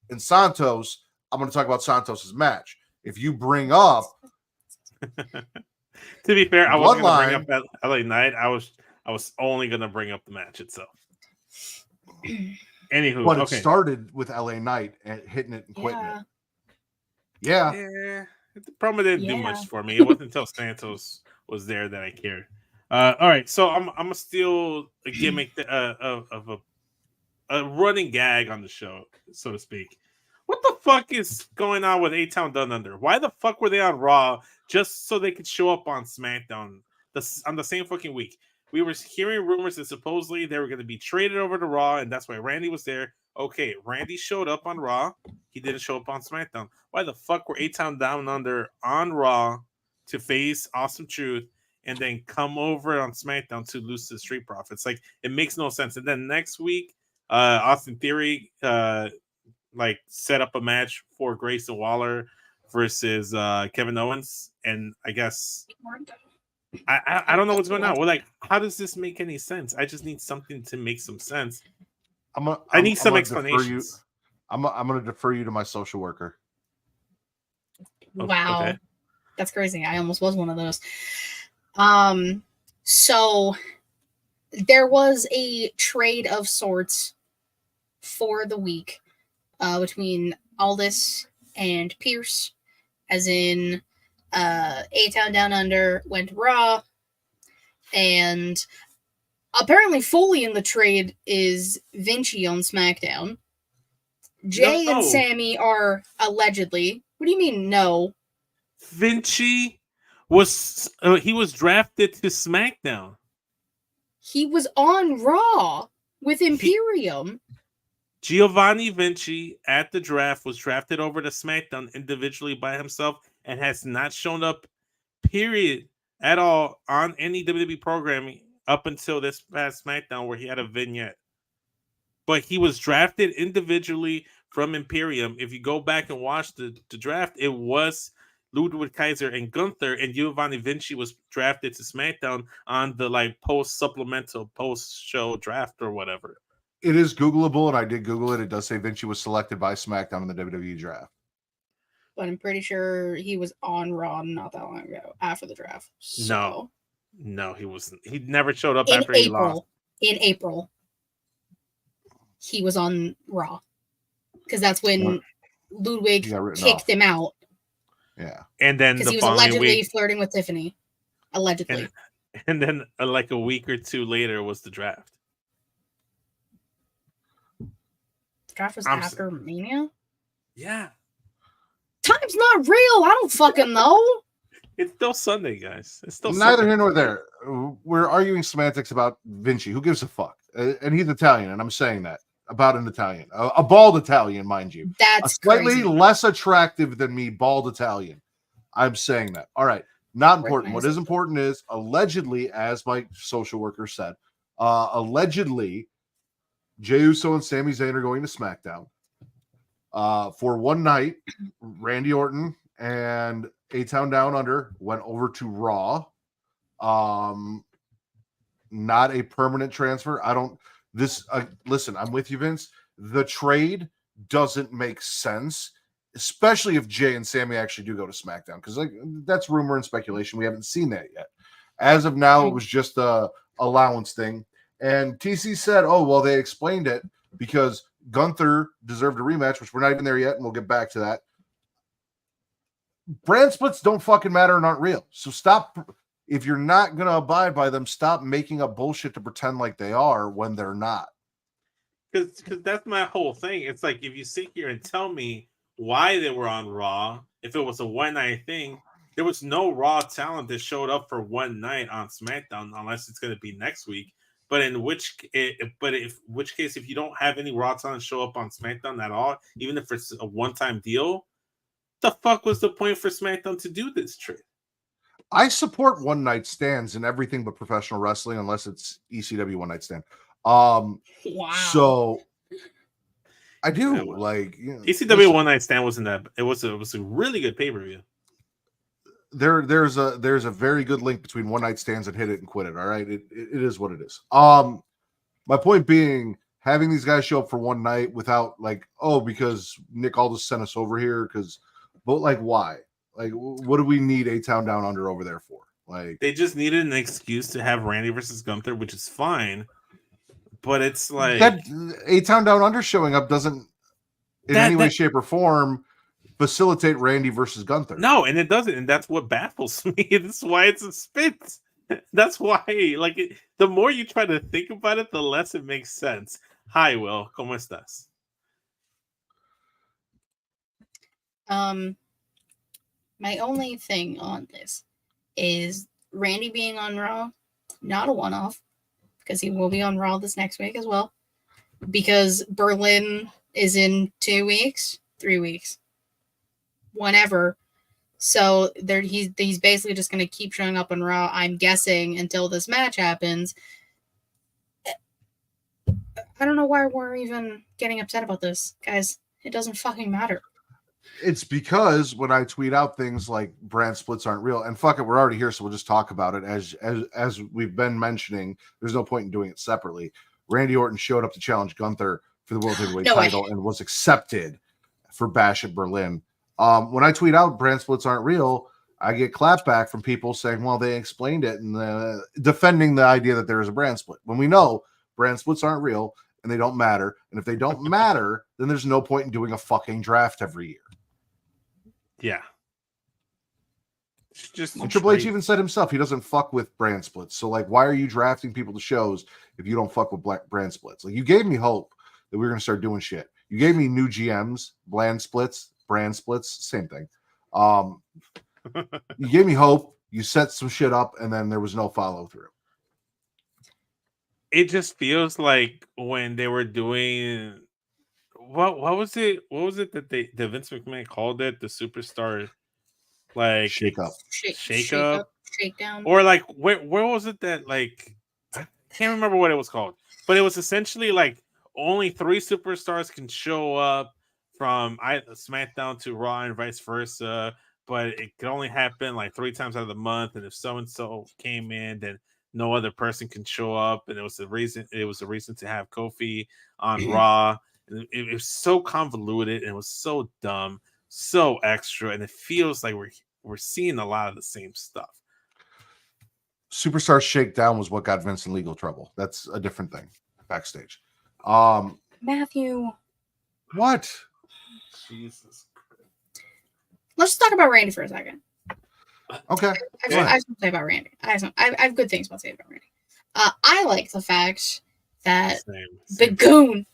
and Santos, I'm going to talk about Santos's match. If you bring up, To be fair, I wasn't going to Bloodline- bring up that LA Knight. I was only going to bring up the match itself. Anywho, but okay. it started with LA Knight and hitting it and quitting Yeah. it. Yeah. Yeah, the promo didn't do Yeah. much for me. It wasn't until Santos was there that I cared. All right, so I'm gonna steal a gimmick of a running gag on the show, so to speak. What the fuck is going on with A-Town Down Under? Why the fuck were they on Raw just so they could show up on SmackDown on the same fucking week? We were hearing rumors that supposedly they were going to be traded over to Raw, and that's why Randy was there. Okay, Randy showed up on Raw. He didn't show up on SmackDown. Why the fuck were A-Town Down Under on Raw to face Awesome Truth and then come over on SmackDown to lose to Street Profits? Like, it makes no sense. And then next week, Austin Theory set up a match for Grayson Waller versus Kevin Owens, and I guess I don't know what's going on. Well, like, how does this make any sense? I just need something to make some sense. I need some explanations. I'm going to defer you to my social worker. Wow. Okay. That's crazy. I almost was one of those. So there was a trade of sorts for the week between Aldis and Pierce, as in A-Town Down Under went Raw, and apparently Foley in the trade is Vinci on SmackDown. Jay No. and Sammy are allegedly. What do you mean, no? Vinci was he was drafted to SmackDown. He was on Raw with Imperium. Giovanni Vinci at the draft was drafted over to SmackDown individually by himself and has not shown up, period, at all on any WWE programming up until this past SmackDown where he had a vignette. But he was drafted individually from Imperium. If you go back and watch the draft, it was Ludwig Kaiser and Gunther, and Giovanni Vinci was drafted to SmackDown on the post-supplemental post-show draft or whatever. It is Googleable, and I did Google it. It does say Vinci was selected by SmackDown in the WWE draft. But I'm pretty sure he was on Raw not that long ago after the draft. So, No, he wasn't. He never showed up in after he lost. April, he was on Raw because that's when Ludwig kicked him out. Yeah, and then because the he was following allegedly week, flirting with Tiffany. Allegedly, and then like a week or two later was the draft. the draft was after Mania. Yeah, Time's not real. I don't fucking know. it's still Sunday, guys. It's still neither Sunday. here nor there. We're arguing semantics about Vinci. Who gives a fuck? And he's Italian, and I'm saying that about an Italian, a bald Italian, mind you. That's a slightly crazy. less attractive than me, bald Italian. I'm saying that. All right. Not important. What is Recognize it. important is allegedly, as my social worker said, allegedly, Jey Uso and Sami Zayn are going to SmackDown for one night. Randy Orton and A-Town Down Under went over to Raw. Not a permanent transfer. Listen, I'm with you, Vince. The trade doesn't make sense, especially if Jay and Sammy actually do go to SmackDown, because that's rumor and speculation. We haven't seen that yet. As of now, it was just a allowance thing. And TC said, oh, well, they explained it because Gunther deserved a rematch, which we're not even there yet, and we'll get back to that. Brand splits don't fucking matter and aren't real. So stop. If you're not going to abide by them, stop making up bullshit to pretend like they are when they're not. Because that's my whole thing. It's like, if you sit here and tell me why they were on Raw, if it was a one-night thing, there was no Raw talent that showed up for one night on SmackDown unless it's going to be next week. But in which case, if you don't have any Raw talent show up on SmackDown at all, even if it's a one-time deal, the fuck was the point for SmackDown to do this trade? I support one-night stands in everything but professional wrestling, unless it's ECW one-night stand. Wow. So I do ECW one night stand wasn't that. It was a really good pay-per-view. There's a very good link between one night stands and hit it and quit it. All right, it is what it is. My point being, having these guys show up for one night without because Nick Aldis sent us over here but why? What do we need A-Town Down Under over there for? They just needed an excuse to have Randy versus Gunther, which is fine. But it's like that A-Town Down Under showing up doesn't in any way, shape, or form facilitate Randy versus Gunther. No, and it doesn't, and that's what baffles me. That's why it's a spit. That's why, the more you try to think about it, the less it makes sense. Hi, Will. ¿Cómo estás? My only thing on this is Randy being on Raw, not a one-off, because he will be on Raw this next week as well. Because Berlin is in 2 weeks, 3 weeks, whenever. So he's basically just going to keep showing up on Raw, I'm guessing, until this match happens. I don't know why we're even getting upset about this, guys. It doesn't fucking matter. It's because when I tweet out things like brand splits aren't real, and fuck it, we're already here, so we'll just talk about it. As we've been mentioning, there's no point in doing it separately. Randy Orton showed up to challenge Gunther for the World Heavyweight title and was accepted for Bash at Berlin. When I tweet out brand splits aren't real, I get clapback from people saying, well, they explained it, and defending the idea that there is a brand split. When we know brand splits aren't real and they don't matter, and if they don't matter, then there's no point in doing a fucking draft every year. Yeah. And Triple H even said himself he doesn't fuck with brand splits. So why are you drafting people to shows if you don't fuck with brand splits? You gave me hope that we were going to start doing shit. You gave me new GMs, brand splits, same thing. You gave me hope. You set some shit up, and then there was no follow through. It just feels like when they were doing what was it? What was it that the Vince McMahon called it? The superstar shake up, shakedown, or where was it that I can't remember what it was called, but it was essentially only 3 superstars can show up from SmackDown to Raw and vice versa, but it could only happen 3 times out of the month, and if so and so came in, then no other person can show up, and it was a reason to have Kofi on Raw. It was so convoluted and it was so dumb, so extra, and it feels like we're seeing a lot of the same stuff. Superstar Shakedown was what got Vince in legal trouble. That's a different thing backstage. Matthew, what? Jesus. Let's just talk about Randy for a second. Okay. I have something to say about Randy. I have good things to say about Randy. I like the fact that the Goon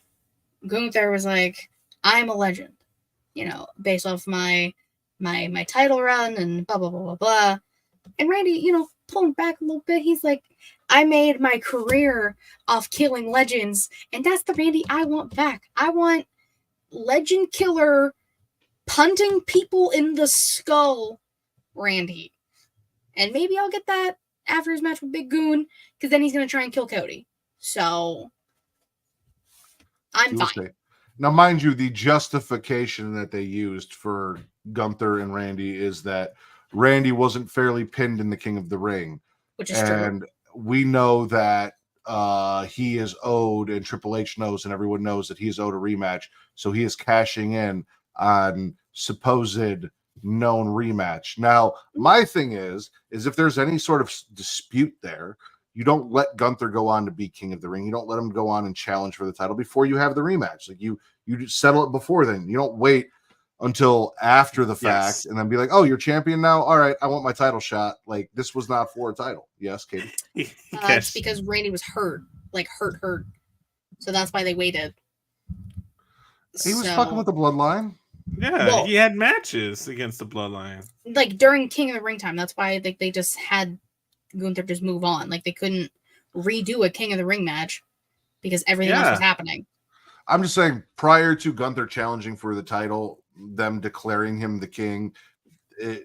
Gunther was like, I'm a legend, based off my title run and blah, blah, blah, blah, blah. And Randy, pulling back a little bit, he's like, I made my career off killing legends, and that's the Randy I want back. I want legend killer, punting people in the skull Randy. And maybe I'll get that after his match with Big Goon, because then he's going to try and kill Cody. So I'm fine. Now, mind you, the justification that they used for Gunther and Randy is that Randy wasn't fairly pinned in the King of the Ring. Which is true. And we know that he is owed, and Triple H knows, and everyone knows that he is owed a rematch. So he is cashing in on supposed known rematch. Now, my thing is if there's any sort of dispute there, You don't let Gunther go on to be King of the Ring. You don't let him go on and challenge for the title before you have the rematch. Like you just settle it before then. You don't wait until after the fact and then be like, oh, you're champion now? All right, I want my title shot. Like, this was not for a title. Yes, Katie? It's because Randy was hurt. Like, hurt. So that's why they waited. He was fucking with the Bloodline. Yeah, well, he had matches against the Bloodline. Like, during King of the Ring time. That's why they just had Gunther just move on. Like, they couldn't redo a King of the Ring match because everything else was happening. I'm just saying, prior to Gunther challenging for the title, them declaring him the king,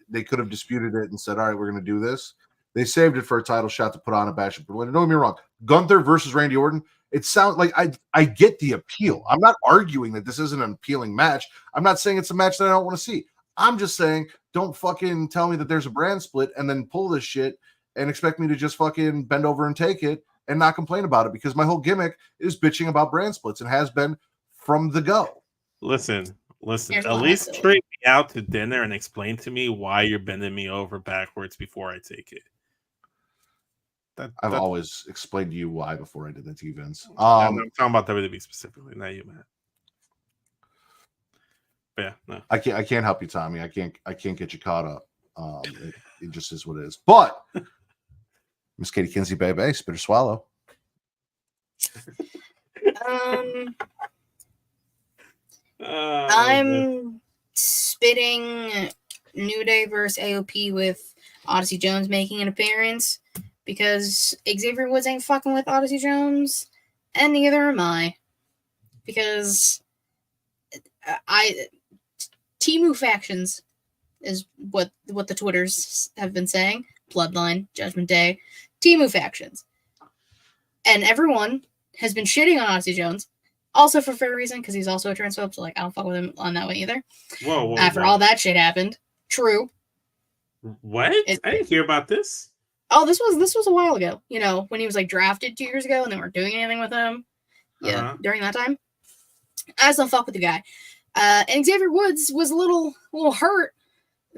they could have disputed it and said, all right, we're going to do this. They saved it for a title shot to put on a Bash at Berlin. Don't get me wrong. Gunther versus Randy Orton, it sounds like I get the appeal. I'm not arguing that this isn't an appealing match. I'm not saying it's a match that I don't want to see. I'm just saying, don't fucking tell me that there's a brand split and then pull this shit and expect me to just fucking bend over and take it and not complain about it, because my whole gimmick is bitching about brand splits and has been from the go. Listen, at least treat me out to dinner and explain to me why you're bending me over backwards before I take it. I've always explained to you why before I did that to you, Vince. I'm talking about WWE specifically, not you, man. Yeah, no. I can't help you, Tommy. I can't get you caught up. It just is what it is. But Miss Katie Kinsey, baby, spit or swallow. I'm spitting New Day versus AOP with Odyssey Jones making an appearance, because Xavier Woods ain't fucking with Odyssey Jones, and neither am I. Because Temu factions is what the Twitters have been saying. Bloodline, Judgment Day, Temu factions. And everyone has been shitting on Odyssey Jones. Also for fair reason, because he's also a transphobe, so like I don't fuck with him on that way either. Whoa, After all that shit happened. True. What? I didn't hear about this. Oh, this was a while ago. You know, when he was like drafted 2 years ago and they weren't doing anything with him. Yeah, during that time. I just don't fuck with the guy. And Xavier Woods was a little hurt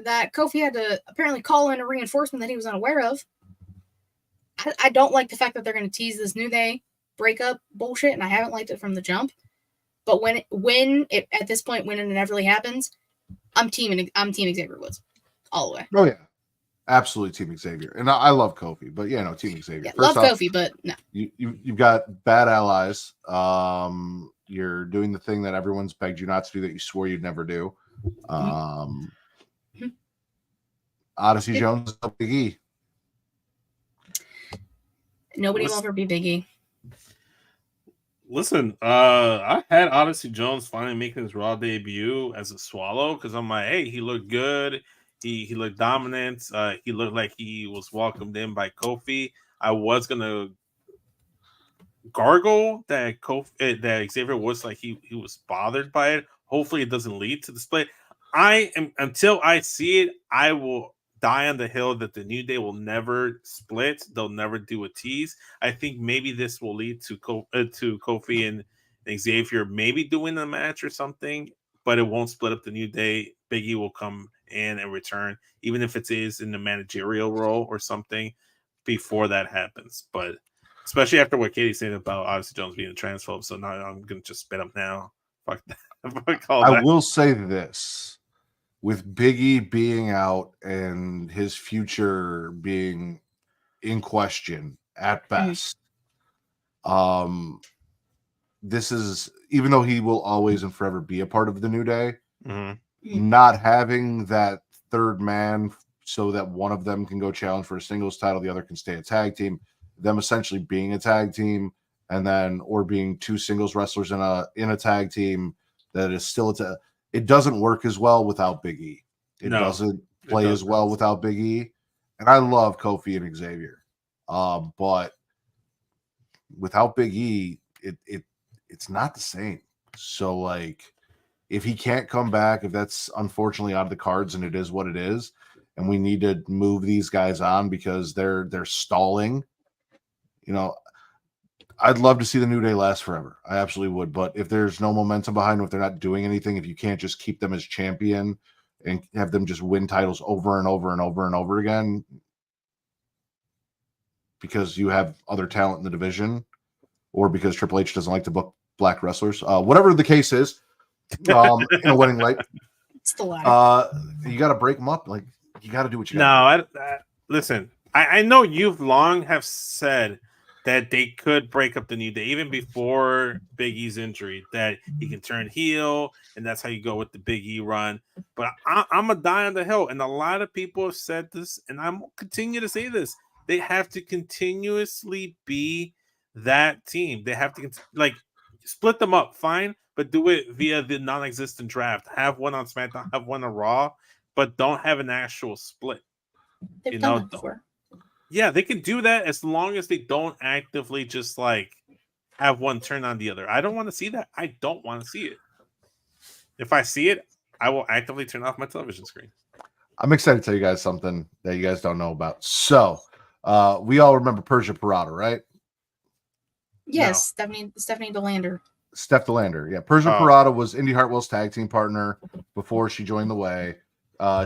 that Kofi had to apparently call in a reinforcement that he was unaware of. I don't like the fact that they're going to tease this New Day breakup bullshit, and I haven't liked it from the jump. But when it at this point, when it inevitably happens, I'm team Xavier Woods all the way. Oh yeah, absolutely team Xavier, and I love Kofi, but yeah, no, team Xavier. Yeah, love Kofi, but no. You've got bad allies. You're doing the thing that everyone's begged you not to do, that you swore you'd never do. Odyssey Jones is a Big E. Nobody will ever be Big E. Listen, I had Odyssey Jones finally making his Raw debut as a Swallow, because I'm like, hey, he looked good. He looked dominant. He looked like he was welcomed in by Kofi. I was gonna gargle that that Xavier was like he was bothered by it. Hopefully, it doesn't lead to the split. Until I see it, I will die on the hill that the New Day will never split. They'll never do a tease. I think maybe this will lead to Kofi and Xavier maybe doing a match or something, but it won't split up the New Day. Big E will come in and return, even if it is in the managerial role or something before that happens. But especially after what Katie's saying about Odyssey Jones being a transphobe, so now I'm going to just spit up now. Fuck that. I will say this. With Big E being out and his future being in question at best, this is, even though he will always and forever be a part of the New Day, not having that third man so that one of them can go challenge for a singles title, the other can stay a tag team, them essentially being a tag team, and then or being two singles wrestlers in a tag team that is still it doesn't work as well without Big E. It doesn't play as well without Big E. And I love Kofi and Xavier. But without Big E, it's not the same. So like, if he can't come back, if that's unfortunately out of the cards, and it is what it is, and we need to move these guys on because they're stalling, you know, I'd love to see the New Day last forever. I absolutely would. But if there's no momentum behind them, if they're not doing anything, if you can't just keep them as champion and have them just win titles over and over and over and over again, because you have other talent in the division, or because Triple H doesn't like to book black wrestlers. Whatever the case is, in a wedding light, It's the latter. you got to break them up. Like, you got to do what you No, got. listen. I know you've long have said that they could break up the New Day even before Big E's injury, that he can turn heel, and that's how you go with the Big E run. But I'm a die on the hill, and a lot of people have said this, and I'm continue to say this. They have to continuously be that team. They have to split them up, fine, but do it via the non-existent draft. Have one on SmackDown, have one on Raw, but don't have an actual split. They've done it before. Yeah, they can do that as long as they don't actively just like have one turn on the other. I don't want to see that. I don't want to see it. If I see it, I will actively turn off my television screen. I'm excited to tell you guys something that you guys don't know about. So, we all remember Persia Pirotta, right? Yes, no. Stephanie DeLander. Steph DeLander, yeah. Persia Pirotta was Indy Hartwell's tag team partner before she joined the Way.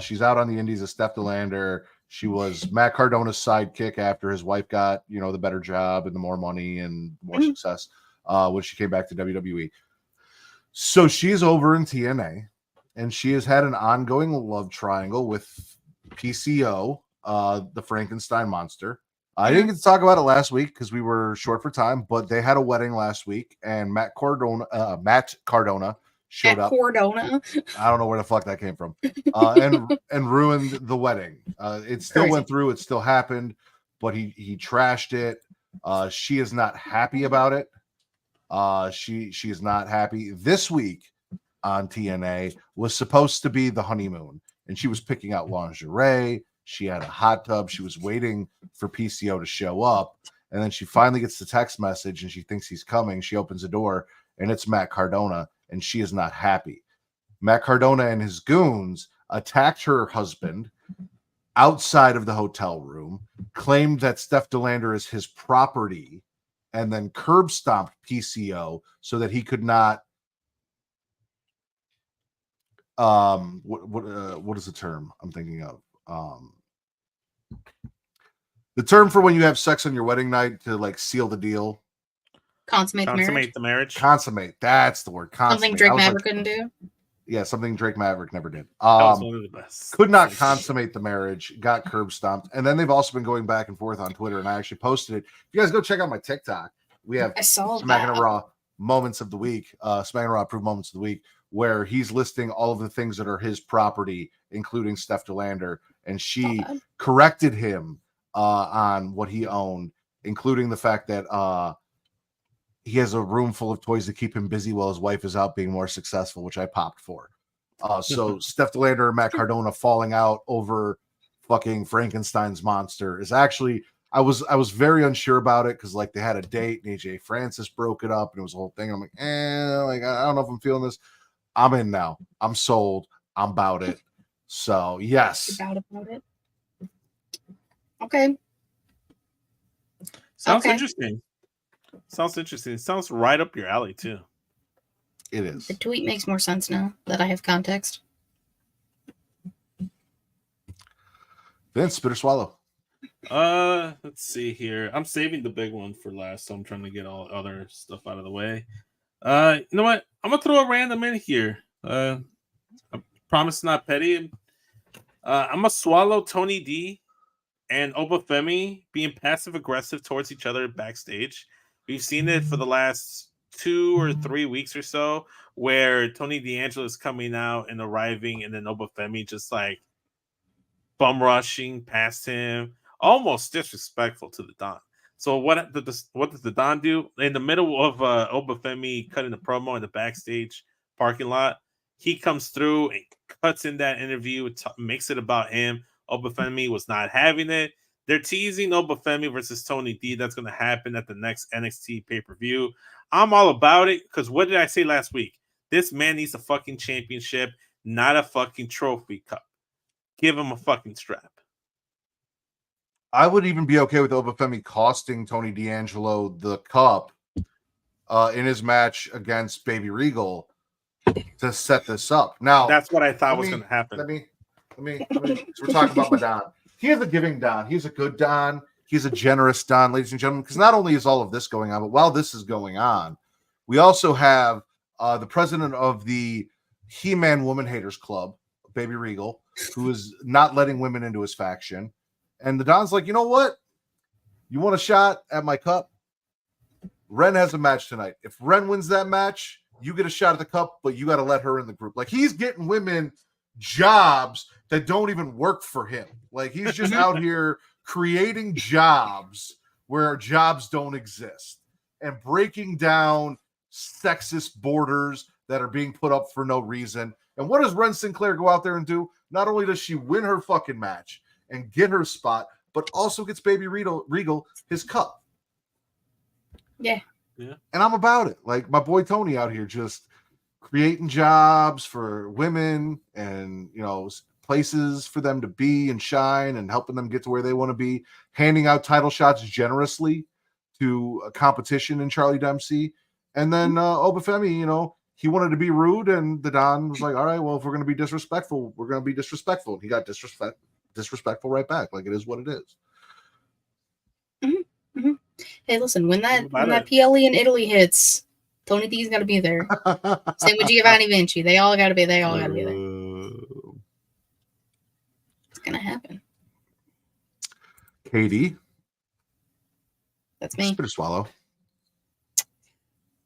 She's out on the Indies as Steph DeLander. She was Matt Cardona's sidekick after his wife got, the better job and the more money and more success when she came back to WWE. So she's over in TNA, and she has had an ongoing love triangle with PCO, the Frankenstein monster. I didn't get to talk about it last week because we were short for time, but they had a wedding last week, and Matt Cardona showed up. Cardona. I don't know where the fuck that came from. And ruined the wedding. It still went through. It still happened, but he trashed it. She is not happy about it. She is not happy. This week on TNA was supposed to be the honeymoon, and she was picking out lingerie. She had a hot tub. She was waiting for PCO to show up, and then she finally gets the text message, and she thinks he's coming. She opens the door, and it's Matt Cardona, and she is not happy. Matt Cardona and his goons attacked her husband outside of the hotel room, claimed that Steph DeLander is his property, and then curb stomped PCO so that he could not. What is the term I'm thinking of? The term for when you have sex on your wedding night to seal the deal. Consummate the marriage. Consummate. That's the word. Consummate. Something Drake Maverick couldn't do. Yeah, something Drake Maverick never did. That was one of the best. Could not consummate the marriage. Got curb stomped, and then they've also been going back and forth on Twitter. And I actually posted it. If you guys go check out my TikTok, we have Smackin It Raw moments of the week. Smackin It Raw approved moments of the week, where he's listing all of the things that are his property, including Steph DeLander, and she corrected him on what he owned, including the fact that he has a room full of toys to keep him busy while his wife is out being more successful, which I popped for. So Steph DeLander and Matt Cardona falling out over fucking Frankenstein's monster is actually, I was very unsure about it because they had a date and AJ Francis broke it up and it was a whole thing. I'm like, I don't know if I'm feeling this. I'm in now. I'm sold. I'm about it. So yes. About it. Okay. Sounds interesting. Sounds interesting. It sounds right up your alley too. It is. The tweet makes more sense now that I have context. Vince, spit or swallow. Let's see here. I'm saving the big one for last, so I'm trying to get all other stuff out of the way. You know what? I'm gonna throw a random in here. I promise not petty. I'm gonna swallow Tony D and Obafemi being passive aggressive towards each other backstage. We've seen it for the last 2 or 3 weeks or so, where Tony D'Angelo is coming out and arriving, and then Obafemi just bum rushing past him, almost disrespectful to the Don. So what does the Don do? In the middle of Obafemi cutting the promo in the backstage parking lot, he comes through and cuts in that interview, makes it about him. Obafemi was not having it. They're teasing Obafemi versus Tony D. That's going to happen at the next NXT pay-per-view. I'm all about it because what did I say last week? This man needs a fucking championship, not a fucking trophy cup. Give him a fucking strap. I would even be okay with Obafemi costing Tony D'Angelo the cup in his match against Baby Regal to set this up. Now that's what I thought was going to happen. Let me. So we're talking about my Don. He is a giving Don. He's a good Don. He's a generous Don, ladies and gentlemen, because not only is all of this going on, but while this is going on, we also have the president of the He-Man Woman Haters Club, Baby Regal, who is not letting women into his faction. And the Don's like, you know what? You want a shot at my cup? Ren has a match tonight. If Ren wins that match, you get a shot at the cup, but you got to let her in the group. Like, he's getting women jobs that don't even work for him. Like, he's just out here creating jobs where jobs don't exist and breaking down sexist borders that are being put up for no reason. And what does Ren Sinclair go out there and do? Not only does she win her fucking match and get her spot, but also gets Baby Regal his cup. Yeah. And I'm about it. Like, my boy Toni out here just creating jobs for women and, you know, places for them to be and shine and helping them get to where they want to be, handing out title shots generously to a competition in Charlie Dempsey. And then Obafemi, you know, he wanted to be rude, and the Don was like, all right, well, if we're going to be disrespectful, we're going to be disrespectful. And he got disrespectful right back. Like, it is what it is. Mm-hmm. Mm-hmm. Hey, listen, when that PLE in Italy hits, Tony D's got to be there. Same with Giovanni Vinci. They all got to be. They all got to be there. It's gonna happen. Katie, that's me. Spit or swallow.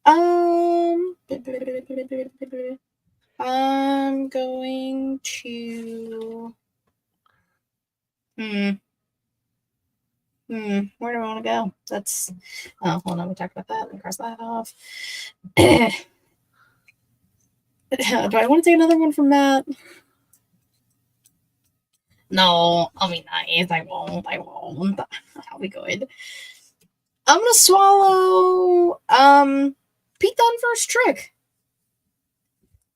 I'm going to. Where do I want to go? That's. Oh, hold on. We talked about that. Let me cross that off. Do I want to take another one from Matt? No, I'll be nice. I won't. I'll be good. I'm gonna swallow Pete Dunne versus Trick.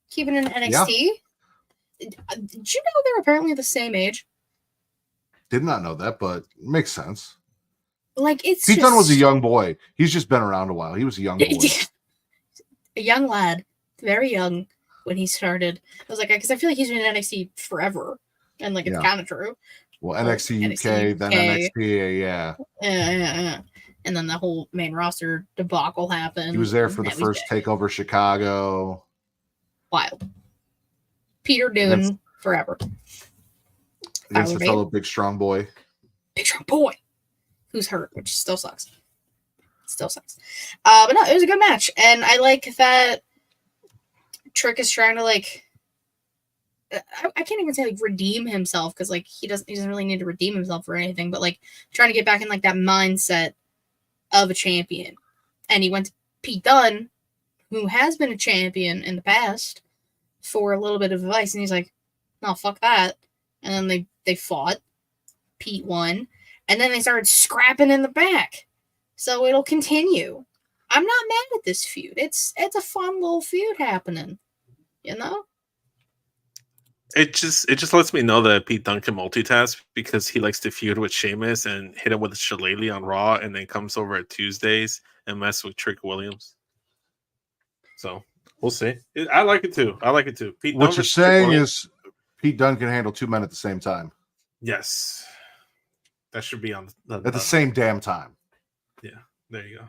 Keeping in NXT. Yeah. Did you know they're apparently the same age? Did not know that, but it makes sense. Like, it's Pete Dunne was a young boy. He's just been around a while. He was a young boy. A young lad. Very young when he started. I was like, because I feel like he's been in NXT forever. And, like, it's kind of true. Well, NXT UK, then NXT, yeah. And then the whole main roster debacle happened. He was there for the first TakeOver Chicago. Wild. Peter Dunne forever. Against the fellow big strong boy. Big strong boy. Who's hurt, which still sucks. But no, it was a good match. And I like that Trick is trying to, like, I can't even say, like, redeem himself, because, like, he doesn't really need to redeem himself or anything, but, like, trying to get back in, like, that mindset of a champion. And he went to Pete Dunne, who has been a champion in the past, for a little bit of advice, and he's like, no, fuck that. And then they fought. Pete won. And then they started scrapping in the back. So it'll continue. I'm not mad at this feud. It's a fun little feud happening. You know? It just lets me know that Pete Dunne can multitask, because he likes to feud with Sheamus and hit him with a shillelagh on Raw, and then comes over at Tuesdays and mess with Trick Williams. So we'll see. I like it too. Pete what Dunne you're saying is Pete Dunne can handle two men at the same time. Yes, that should be on at the same damn time. Yeah, there you go.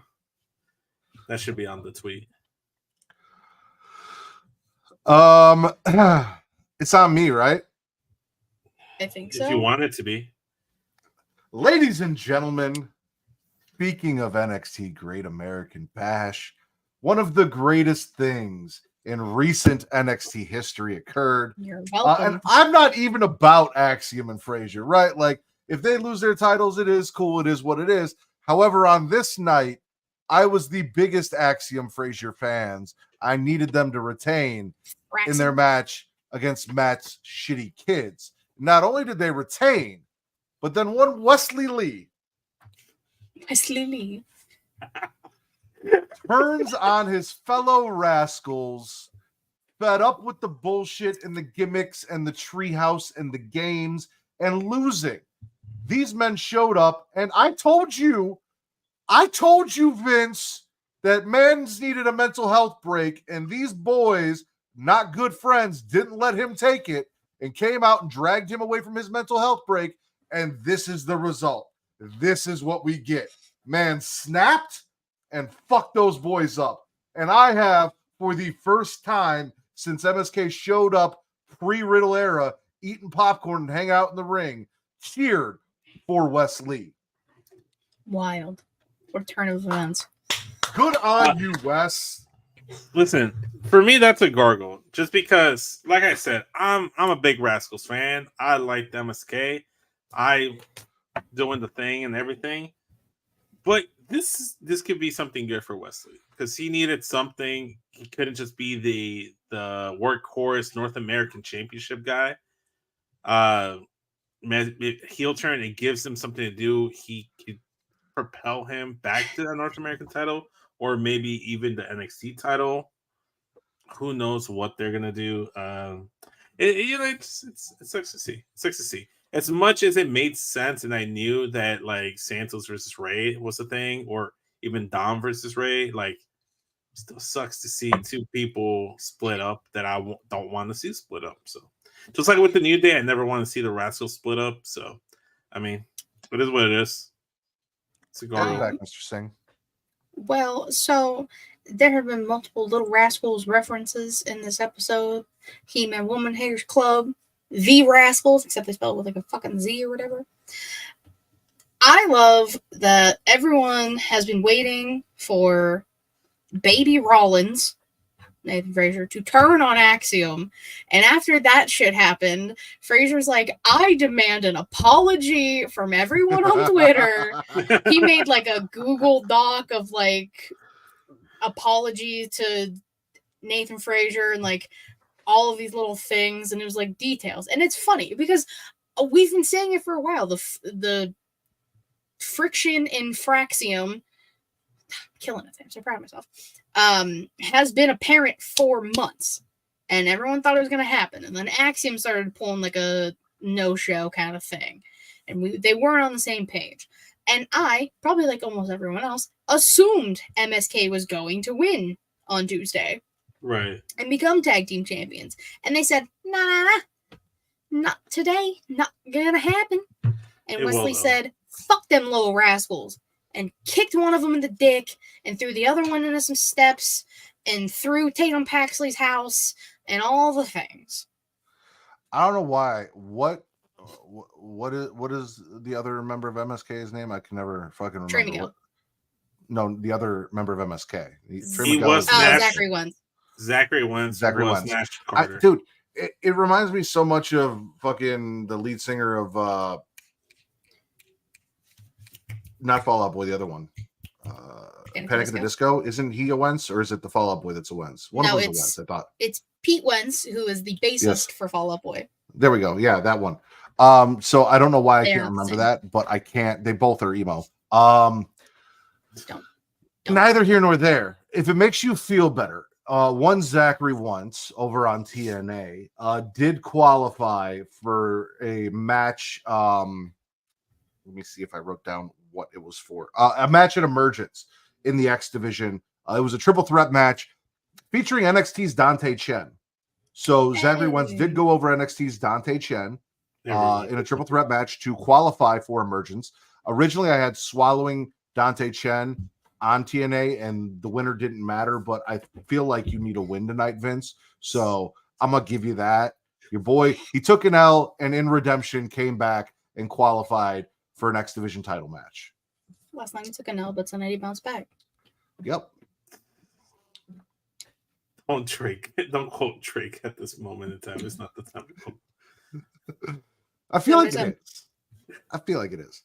That should be on the tweet. It's on me, right? I think so. If you want it to be. Ladies and gentlemen, speaking of NXT Great American Bash, one of the greatest things in recent NXT history occurred. You're welcome. And I'm not even about Axiom and Frazier, right? Like, if they lose their titles, it is cool. It is what it is. However, on this night, I was the biggest Axiom Frazier fans. I needed them to retain in their match against Matt's shitty kids. Not only did they retain, but then one Wesley Lee turns on his fellow Rascalz, fed up with the bullshit and the gimmicks and the treehouse and the games and losing. These men showed up, and I told you, Vince, that men's needed a mental health break, and these boys, not good friends, didn't let him take it and came out and dragged him away from his mental health break, and this is the result. this is what we get. Man snapped and fucked those boys up. And I have, for the first time since MSK showed up pre-Riddle era, eating popcorn and hang out in the ring, cheered for Wes Lee. Wild. What turn of events. Good on you, Wes. Listen, for me, that's a gargle. Just because, like I said, I'm a big Rascalz fan. I like MSK. I doing the thing and everything. But this could be something good for Wesley because he needed something. He couldn't just be the workhorse North American Championship guy. Heel turn, it gives him something to do. He could propel him back to the North American title or maybe even the NXT title. Who knows what they're gonna do? It's sucks to see. It sucks to see. As much as it made sense, and I knew that like Santos versus Ray was a thing, or even Dom versus Ray, like still sucks to see two people split up that I don't want to see split up. So just like with the New Day, I never want to see the Rascalz split up. So I mean, it is what it is. It's a gargle. Back, Mr. Singh. Well, so there have been multiple Little Rascals references in this episode. He-Man Woman Haters Club, the Rascalz, except they spell it with like a fucking Z or whatever. I love that everyone has been waiting for Baby Rollins, Nathan Frazier, to turn on Axiom. And after that shit happened, Frazier's like, I demand an apology from everyone on Twitter. He made like a Google Doc of like apology to Nathan Frazier and like all of these little things, and it was like details. And it's funny because we've been saying it for a while. The friction in Fraxium, killing it, I'm so proud of myself, has been apparent for months, and everyone thought it was going to happen. And then Axiom started pulling like a no-show kind of thing, and they weren't on the same page. And I, probably like almost everyone else, assumed MSK was going to win on Tuesday. Right. And become tag team champions. And they said, nah, not today. Not gonna happen. And Wesley said, fuck them little rascals. And kicked one of them in the dick and threw the other one into some steps and threw Tatum Paxley's house and all the things. I don't know why. What is the other member of MSK's name? I can never fucking remember. Trey Miguel. No, the other member of MSK. He was Zachary Wentz. Zachary Wentz. Nash Carter. Dude, it reminds me so much of fucking the lead singer of not Fall Out Boy, the other one. Panic at the Disco. Isn't he a Wentz, or is it the Fall Out Boy that's a Wentz? One of them's a Wentz, I thought. It's Pete Wentz, who is the bassist for Fall Out Boy. There we go. Yeah, that one. So I don't know why I can't remember that, but I can't. They both are emo. Don't. Neither here nor there. If it makes you feel better, one Zachary Wentz over on TNA did qualify for a match. Let me see if I wrote down what it was for. A match at Emergence in the X division. It was a triple threat match featuring NXT's Dante Chen. So Zachary Wentz did go over NXT's Dante Chen in a triple threat match to qualify for Emergence. Originally, I had swallowing Dante Chen on TNA, and the winner didn't matter, but I feel like you need a win tonight, Vince. So I'm going to give you that. Your boy, he took an L and in redemption came back and qualified for an X Division title match. Last night he took an L, but tonight he bounced back. Yep. Don't quote Drake at this moment in time. It's not the time to quote. I feel like it is. I feel like it is.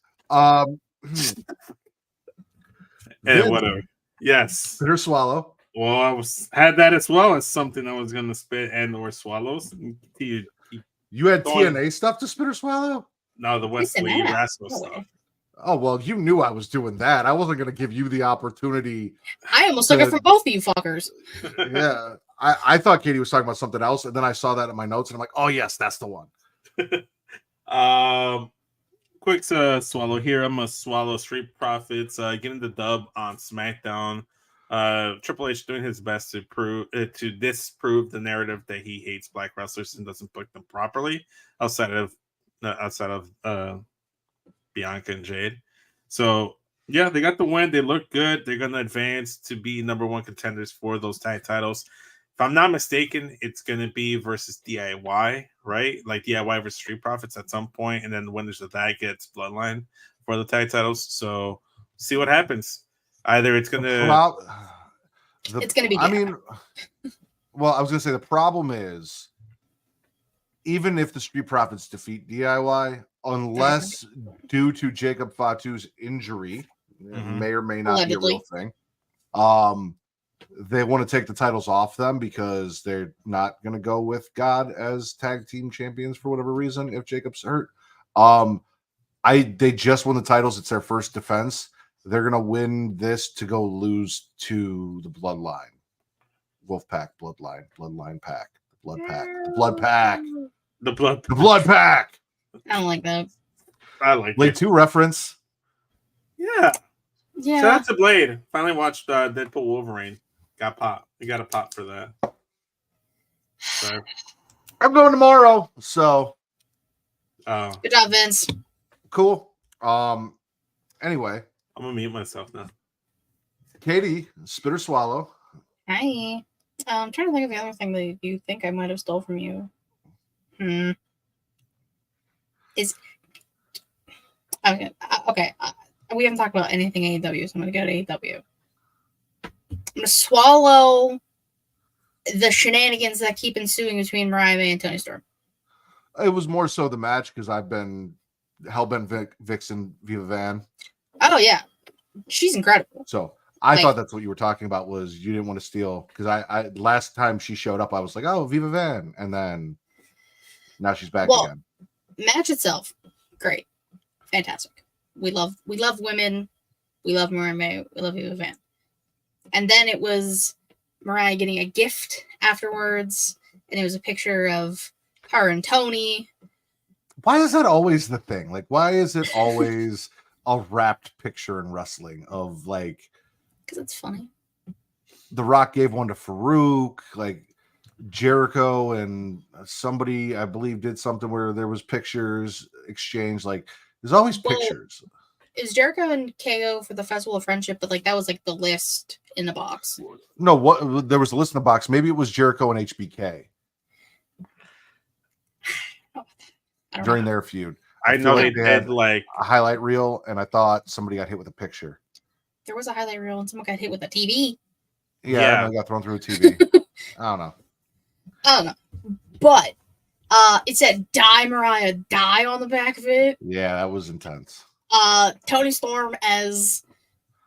And whatever. Yes. Bitter swallow. Well, had that as well as something I was going to spit and or swallows. You had TNA stuff to spit or swallow? No, the Wesley Rascalz stuff. Oh, well, you knew I was doing that. I wasn't going to give you the opportunity. I almost took it from both of you fuckers. Yeah. I thought Katie was talking about something else, and then I saw that in my notes, and I'm like, oh, yes, that's the one. Quick swallow here. I'm going to swallow Street Profits, getting the dub on SmackDown. Triple H doing his best to disprove the narrative that he hates black wrestlers and doesn't book them properly outside of Bianca and Jade. So yeah, they got the win. They look good. They're gonna advance to be number one contenders for those tag titles. If I'm not mistaken, it's gonna be versus DIY, right? Like DIY versus Street Profits at some point, and then the winners of that gets Bloodline for the tag titles. So see what happens. Either it's gonna It's gonna be. I mean, well, I was gonna say the problem is, even if the Street Profits defeat DIY, unless due to Jacob Fatu's injury, it may or may not Allegedly. be a real thing. They want to take the titles off them because they're not going to go with God as tag team champions for whatever reason if Jacob's hurt. They just won the titles. It's their first defense. They're going to win this to go lose to the Bloodline. Wolfpack, Bloodline Pack, Blood Pack, the Blood Pack. The Blood Pack. I don't like that. I like Blade it. 2 reference. Yeah. Yeah. Shout out to Blade. Finally watched Deadpool Wolverine. Got pop. You got a pop for that. So, I'm going tomorrow. So Good job, Vince. cool. Anyway, I'm gonna mute myself now. Katie, spit or swallow. Hi. I'm trying to think of the other thing that you think I might have stole from you. Is okay. We haven't talked about anything AEW, so I'm gonna go to AEW. I'm gonna swallow the shenanigans that keep ensuing between Mariah and Toni Storm. It was more so the match because I've been Hellbent Vixen Viva Van. Oh yeah, she's incredible. So I thought that's what you were talking about, was you didn't want to steal, because I last time she showed up I was like, oh, Viva Van, and then now she's back again. Match itself, great, fantastic. We love women. We love Mariah. We love Viva Van. And then it was Mariah getting a gift afterwards, and it was a picture of her and Toni. Why is that always the thing? Like, why is it always a wrapped picture in wrestling of, like, because it's funny. The Rock gave one to Farouk, like Jericho and somebody I believe did something where there was pictures exchanged. Like, there's always pictures. It was Jericho and KO for the Festival of Friendship, but like that was like the list in the box. No, what there was a list in the box. Maybe it was Jericho and HBK during their feud. I know like they had did like a highlight reel, and I thought somebody got hit with a picture. There was a highlight reel and someone got hit with a TV. Yeah. And got thrown through a TV. I don't know. But it said "Die Mariah, Die" on the back of it. Yeah, that was intense. Toni Storm, as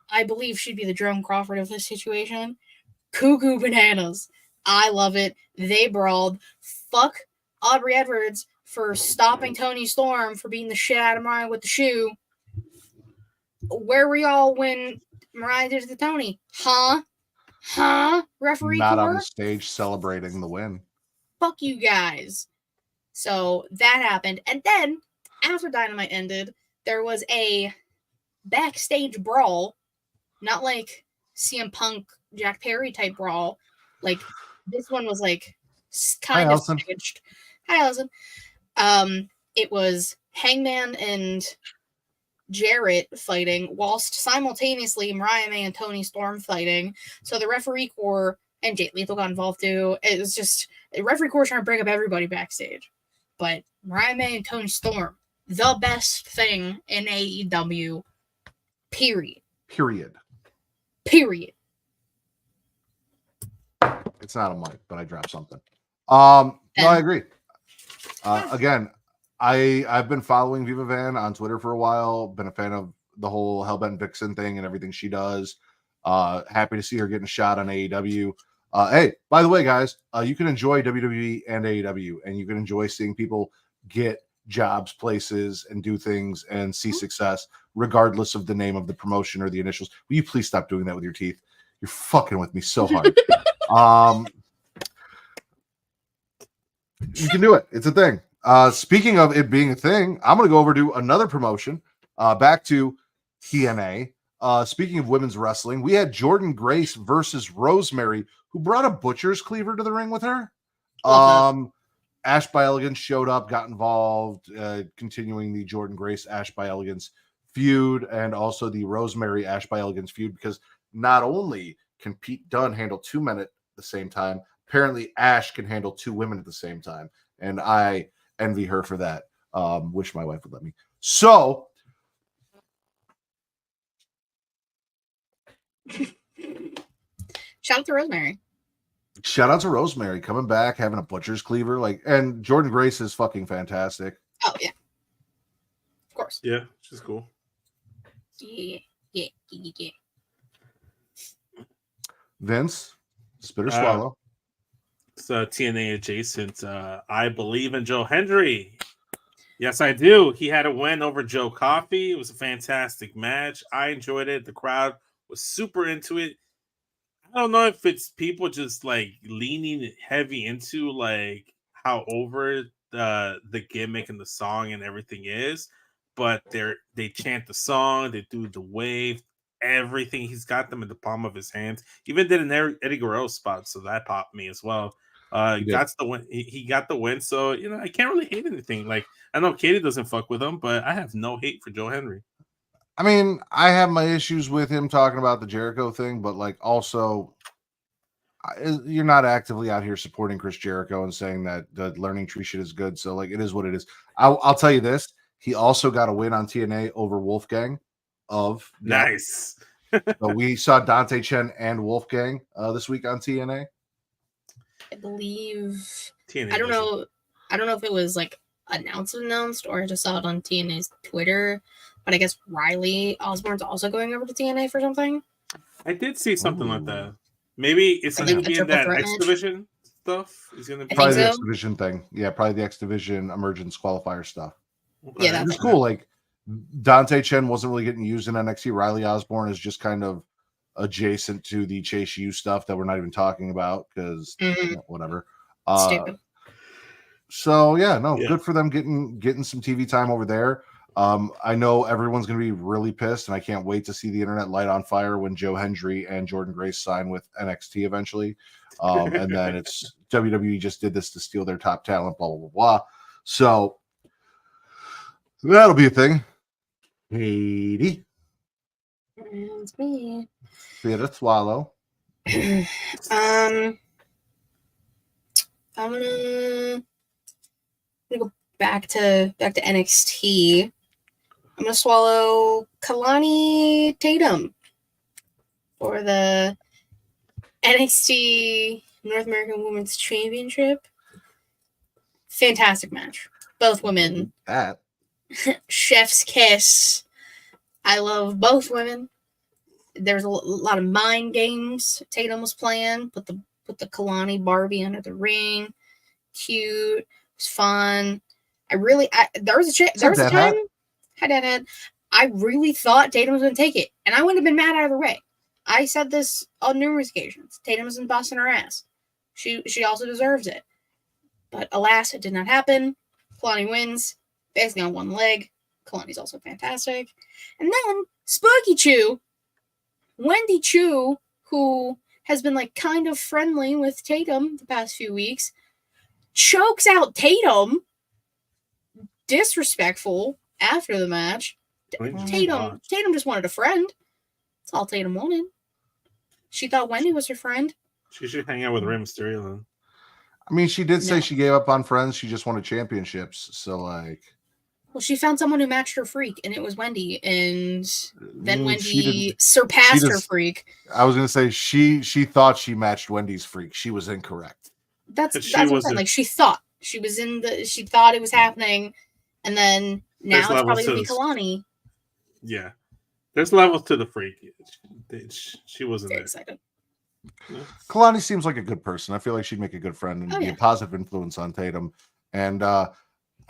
I believe she'd be the Joan Crawford of this situation. Cuckoo bananas. I love it. They brawled. Fuck Aubrey Edwards for stopping Toni Storm for beating the shit out of Mariah with the shoe. Where were y'all when Mariah did it to Toni? Huh? Referee Not court? on the stage celebrating the win. Fuck you guys. So that happened. And then, after Dynamite ended, there was a backstage brawl. Not like CM Punk, Jack Perry type brawl. Like, this one was like kind of staged. Hi, Allison. It was Hangman and Jarrett fighting, whilst simultaneously Mariah May and Toni Storm fighting. So the referee corps and Jay Lethal got involved too. It was just the referee corps trying to break up everybody backstage. But Mariah May and Toni Storm, the best thing in AEW. Period. It's not a mic, but I dropped something. No, I agree. Again, I've been following Viva Van on Twitter for a while. Been a fan of the whole Hellbent Vixen thing and everything she does. Happy to see her getting a shot on AEW. Hey, by the way, guys, you can enjoy WWE and AEW, and you can enjoy seeing people get jobs, places, and do things and see success, regardless of the name of the promotion or the initials. Will you please stop doing that with your teeth? You're fucking with me so hard. You can do it. It's a thing. Speaking of it being a thing, I'm going to go over to another promotion, back to TNA. Speaking of women's wrestling, we had Jordynne Grace versus Rosemary, who brought a butcher's cleaver to the ring with her. Ash by Elegance showed up, got involved, continuing the Jordynne Grace Ash by Elegance feud and also the Rosemary Ash by Elegance feud, because not only can Pete Dunne handle 2 men at the same time, apparently Ash can handle 2 women at the same time. And I envy her for that. Wish my wife would let me. So Shout out to Rosemary. shout out to Rosemary coming back, having a butcher's cleaver, and Jordan Grace is fucking fantastic. Oh yeah, of course. Yeah, she's cool. Yeah. Vince, spit or swallow. It's TNA adjacent. I believe in Joe Hendry. Yes, I do. He had a win over Joe Coffey. It was a fantastic match. I enjoyed it. The crowd was super into it. I don't know if it's people just leaning heavy into how over the gimmick and the song and everything is, but they chant the song, they do the wave, everything. He's got them in the palm of his hands. Even did an Eddie Guerrero spot, so that popped me as well. He got the win. He got the win, so I can't really hate anything. I know Katie doesn't fuck with him, but I have no hate for Joe Hendry. I mean, I have my issues with him talking about the Jericho thing, but also, you're not actively out here supporting Chris Jericho and saying that the Learning Tree shit is good. So it is what it is. I'll tell you this: he also got a win on TNA over Wolfgang. Nice. So we saw Dante Chen and Wolfgang this week on TNA. I believe. TNA I don't know if it was announced or I just saw it on TNA's Twitter. But I guess Riley Osborne's also going over to TNA for something. I did see something like that. Maybe it's going to be in that X Division stuff. Is going to be probably the X Division thing. Yeah, probably the X Division emergence qualifier stuff. Okay. Yeah, that's cool. Dante Chen wasn't really getting used in NXT. Riley Osborne is just kind of adjacent to the Chase U stuff that we're not even talking about because whatever. Stupid. So good for them getting some TV time over there. I know everyone's going to be really pissed, and I can't wait to see the internet light on fire when Joe Hendry and Jordan Grace sign with NXT eventually. And then it's WWE just did this to steal their top talent, blah, blah, blah, blah. So that'll be a thing. Katie. It's me. Spit or swallow. I'm gonna go back to NXT. I'm gonna swallow Kalani Tatum for the NXT North American Women's Championship. Fantastic match. Both women. That. Chef's kiss. I love both women. There's a lot of mind games Tatum was playing. Put the Kalani Barbie under the ring. Cute. It was fun. There was a time. Hi, Dad. I really thought Tatum was going to take it, and I wouldn't have been mad either way. I said this on numerous occasions. Tatum isn't busting her ass. She also deserves it. But alas, it did not happen. Kalani wins, basically on one leg. Kalani's also fantastic. And then Spooky Chew, Wendy Chu, who has been kind of friendly with Tatum the past few weeks, chokes out Tatum. Disrespectful after the match. Tatum just wanted a friend. That's all Tatum wanted. She thought Wendy was her friend. She should hang out with Rey Mysterio then. I mean, she did say she gave up on friends. She just wanted championships. So, well, she found someone who matched her freak, and it was Wendy. And then Wendy surpassed her freak. I was going to say she thought she matched Wendy's freak. She was incorrect. That's what I'm saying. She thought she was she thought it was happening, and then now it's probably going to be Kalani. Yeah. There's levels to the freak. She wasn't very there. excited. Yeah. Kalani seems like a good person. I feel like she'd make a good friend and be a positive influence on Tatum. And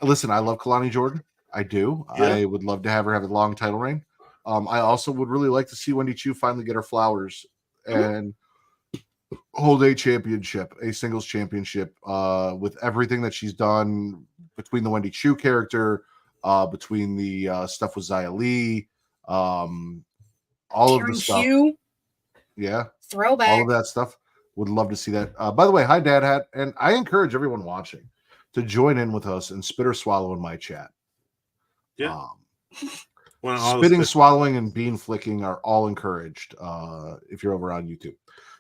listen, I love Kalani Jordan. I do. Yeah. I would love to have her have a long title reign. I also would really like to see Wendy Chu finally get her flowers and hold a championship, a singles championship, with everything that she's done between the Wendy Chu character, between the stuff with Xia Li, all Karen of the stuff. Hugh. Yeah. Throwback. All of that stuff. Would love to see that. By the way, hi, Dad Hat. And I encourage everyone watching to join in with us and spit or swallow in my chat. Yeah. When all Spitting, the swallowing, and bean flicking are all encouraged if you're over on YouTube.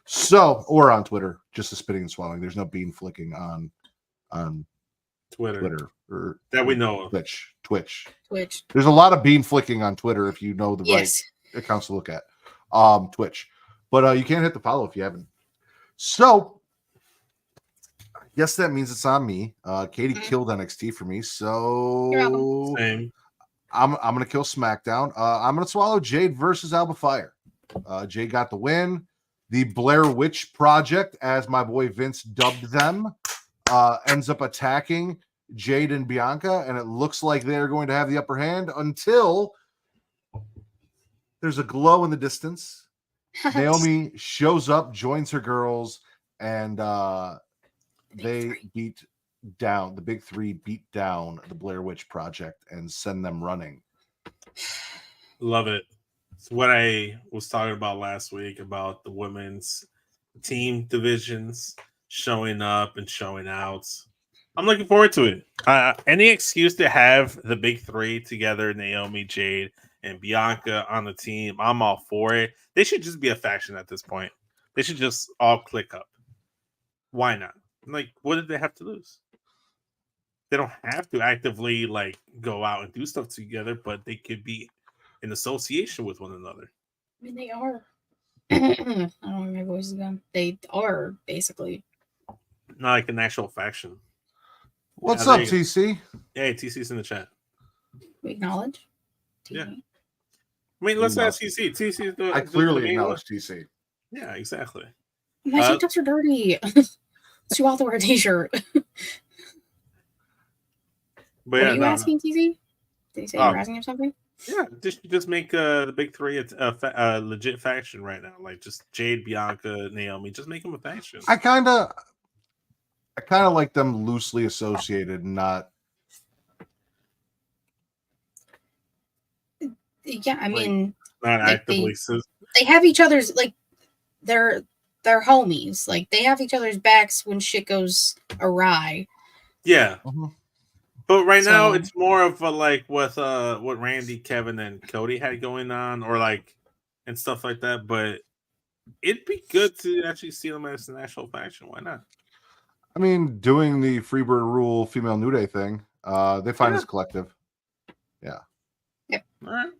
So, or on Twitter, just the spitting and swallowing. There's no bean flicking on Twitter or that we know of. Twitch. Twitch. There's a lot of bean flicking on Twitter if you know the Yes. right accounts to look at. Twitch. But you can't hit the follow if you haven't. So, I guess that means it's on me. Katie killed NXT for me, You're so welcome. Same. I'm gonna kill SmackDown. I'm gonna swallow Jade versus Alba Fire. Jade got the win. The Blair Witch Project, as my boy Vince dubbed them, ends up attacking Jade and Bianca, and it looks like they're going to have the upper hand until there's a glow in the distance. Naomi shows up, joins her girls, and they beat down the big three, beat down the Blair Witch Project and send them running. Love it. It's what I was talking about last week about the women's team divisions showing up and showing out. I'm looking forward to it. Any excuse to have the big three together, Naomi, Jade, and Bianca on the team, I'm all for it. They should just be a faction at this point. They should just all click up. Why not? Like, what did they have to lose? They don't have to actively like go out and do stuff together, but they could be in association with one another. I mean, they are. I don't know where my voice is gone. They are basically. Not like an actual faction. What's Yeah, up, there you go. TC? Hey, TC's in the chat. We acknowledge. Yeah. I mean, let's ask TC. TC's the. I clearly the main acknowledge TC. Yeah, exactly. My tank tops are dirty. It's too wild to wear a t-shirt. But What yeah, are you asking, TZ? Did you say you were asking him something? Yeah, just make the big three a legit faction right now. Like just Jade, Bianca, Naomi. Just make them a faction. I kind of like them loosely associated, not. Yeah, I mean, not like actively. they have each other's like they're homies. Like they have each other's backs when shit goes awry. Yeah. Mm-hmm. But right now it's more of a like with what Randy, Kevin, and Cody had going on, or like and stuff like that. But it'd be good to actually see them as an actual faction. Why not? I mean, doing the Freebird Rule female New Day thing, they find as a collective. Yeah. Yep. All right.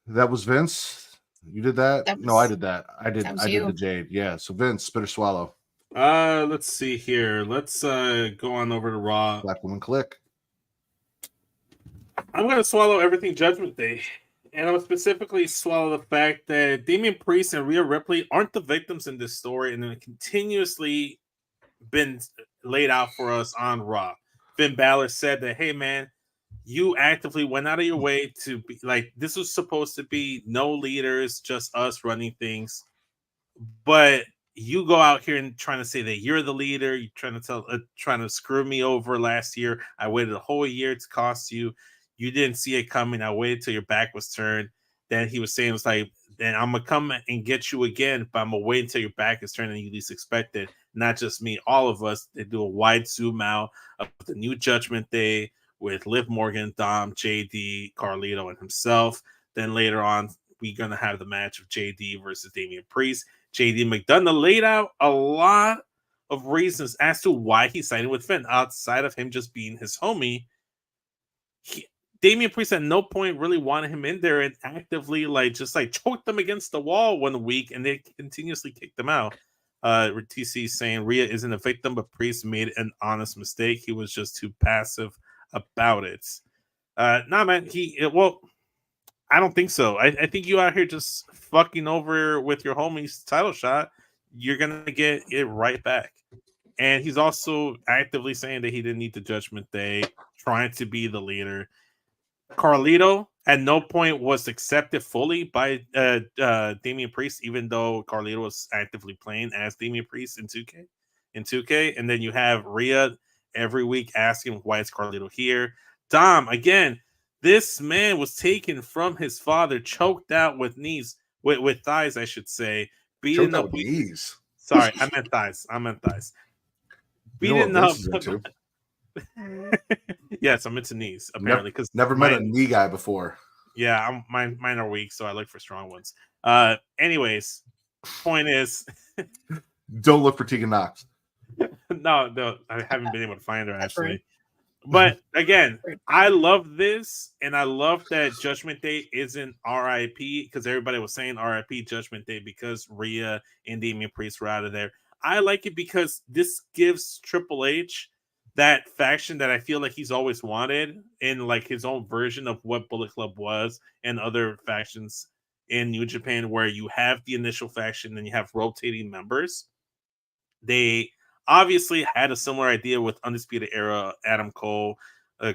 That was Vince. You did that? No, I did that. I did the Jade. Yeah. So Vince, spit or swallow. Let's see here. Let's go on over to Raw. Black Woman Click. I'm gonna swallow everything Judgment Day. And I'll specifically swallow the fact that Damian Priest and Rhea Ripley aren't the victims in this story, and they've continuously been laid out for us on Raw. Finn Balor said that, hey man, you actively went out of your way to be like, this was supposed to be no leaders, just us running things. But you go out here and trying to say that you're the leader. You're trying to screw me over last year. I waited a whole year to cost you. You didn't see it coming. I waited till your back was turned. Then he was saying, it was like, then I'm going to come and get you again, but I'm going to wait until your back is turned and you least expect it. Not just me, all of us. They do a wide zoom out of the new Judgment Day with Liv Morgan, Dom, JD, Carlito, and himself. Then later on, we're going to have the match of JD versus Damian Priest. JD McDonough laid out a lot of reasons as to why he signed with Finn, outside of him just being his homie. Damian Priest at no point really wanted him in there and actively just choked them against the wall one week, and they continuously kicked them out. TC saying Rhea isn't a victim, but Priest made an honest mistake. He was just too passive about it. Nah, man. I don't think so. I think you out here just fucking over with your homie's title shot. You're gonna get it right back. And he's also actively saying that he didn't need the Judgment Day, trying to be the leader. Carlito at no point was accepted fully by Damian Priest, even though Carlito was actively playing as Damian Priest in 2K. And then you have Rhea every week asking, why is Carlito here? Dom, again, this man was taken from his father, choked out with with thighs, I should say. Beaten up with knees. Sorry, I meant thighs. Beaten up. Yes, I'm into knees apparently because Never met a knee guy before. Yeah, mine are weak, so I look for strong ones. Anyways, point is, Don't look for Tegan Knox. no, I haven't been able to find her That's actually. right. But again, I love this, and I love that Judgment Day isn't RIP because everybody was saying RIP Judgment Day because Rhea and Damian Priest were out of there. I like it because this gives Triple H that faction that I feel like he's always wanted in like his own version of what Bullet Club was and other factions in New Japan, where you have the initial faction and you have rotating members. They obviously had a similar idea with Undisputed Era, Adam Cole,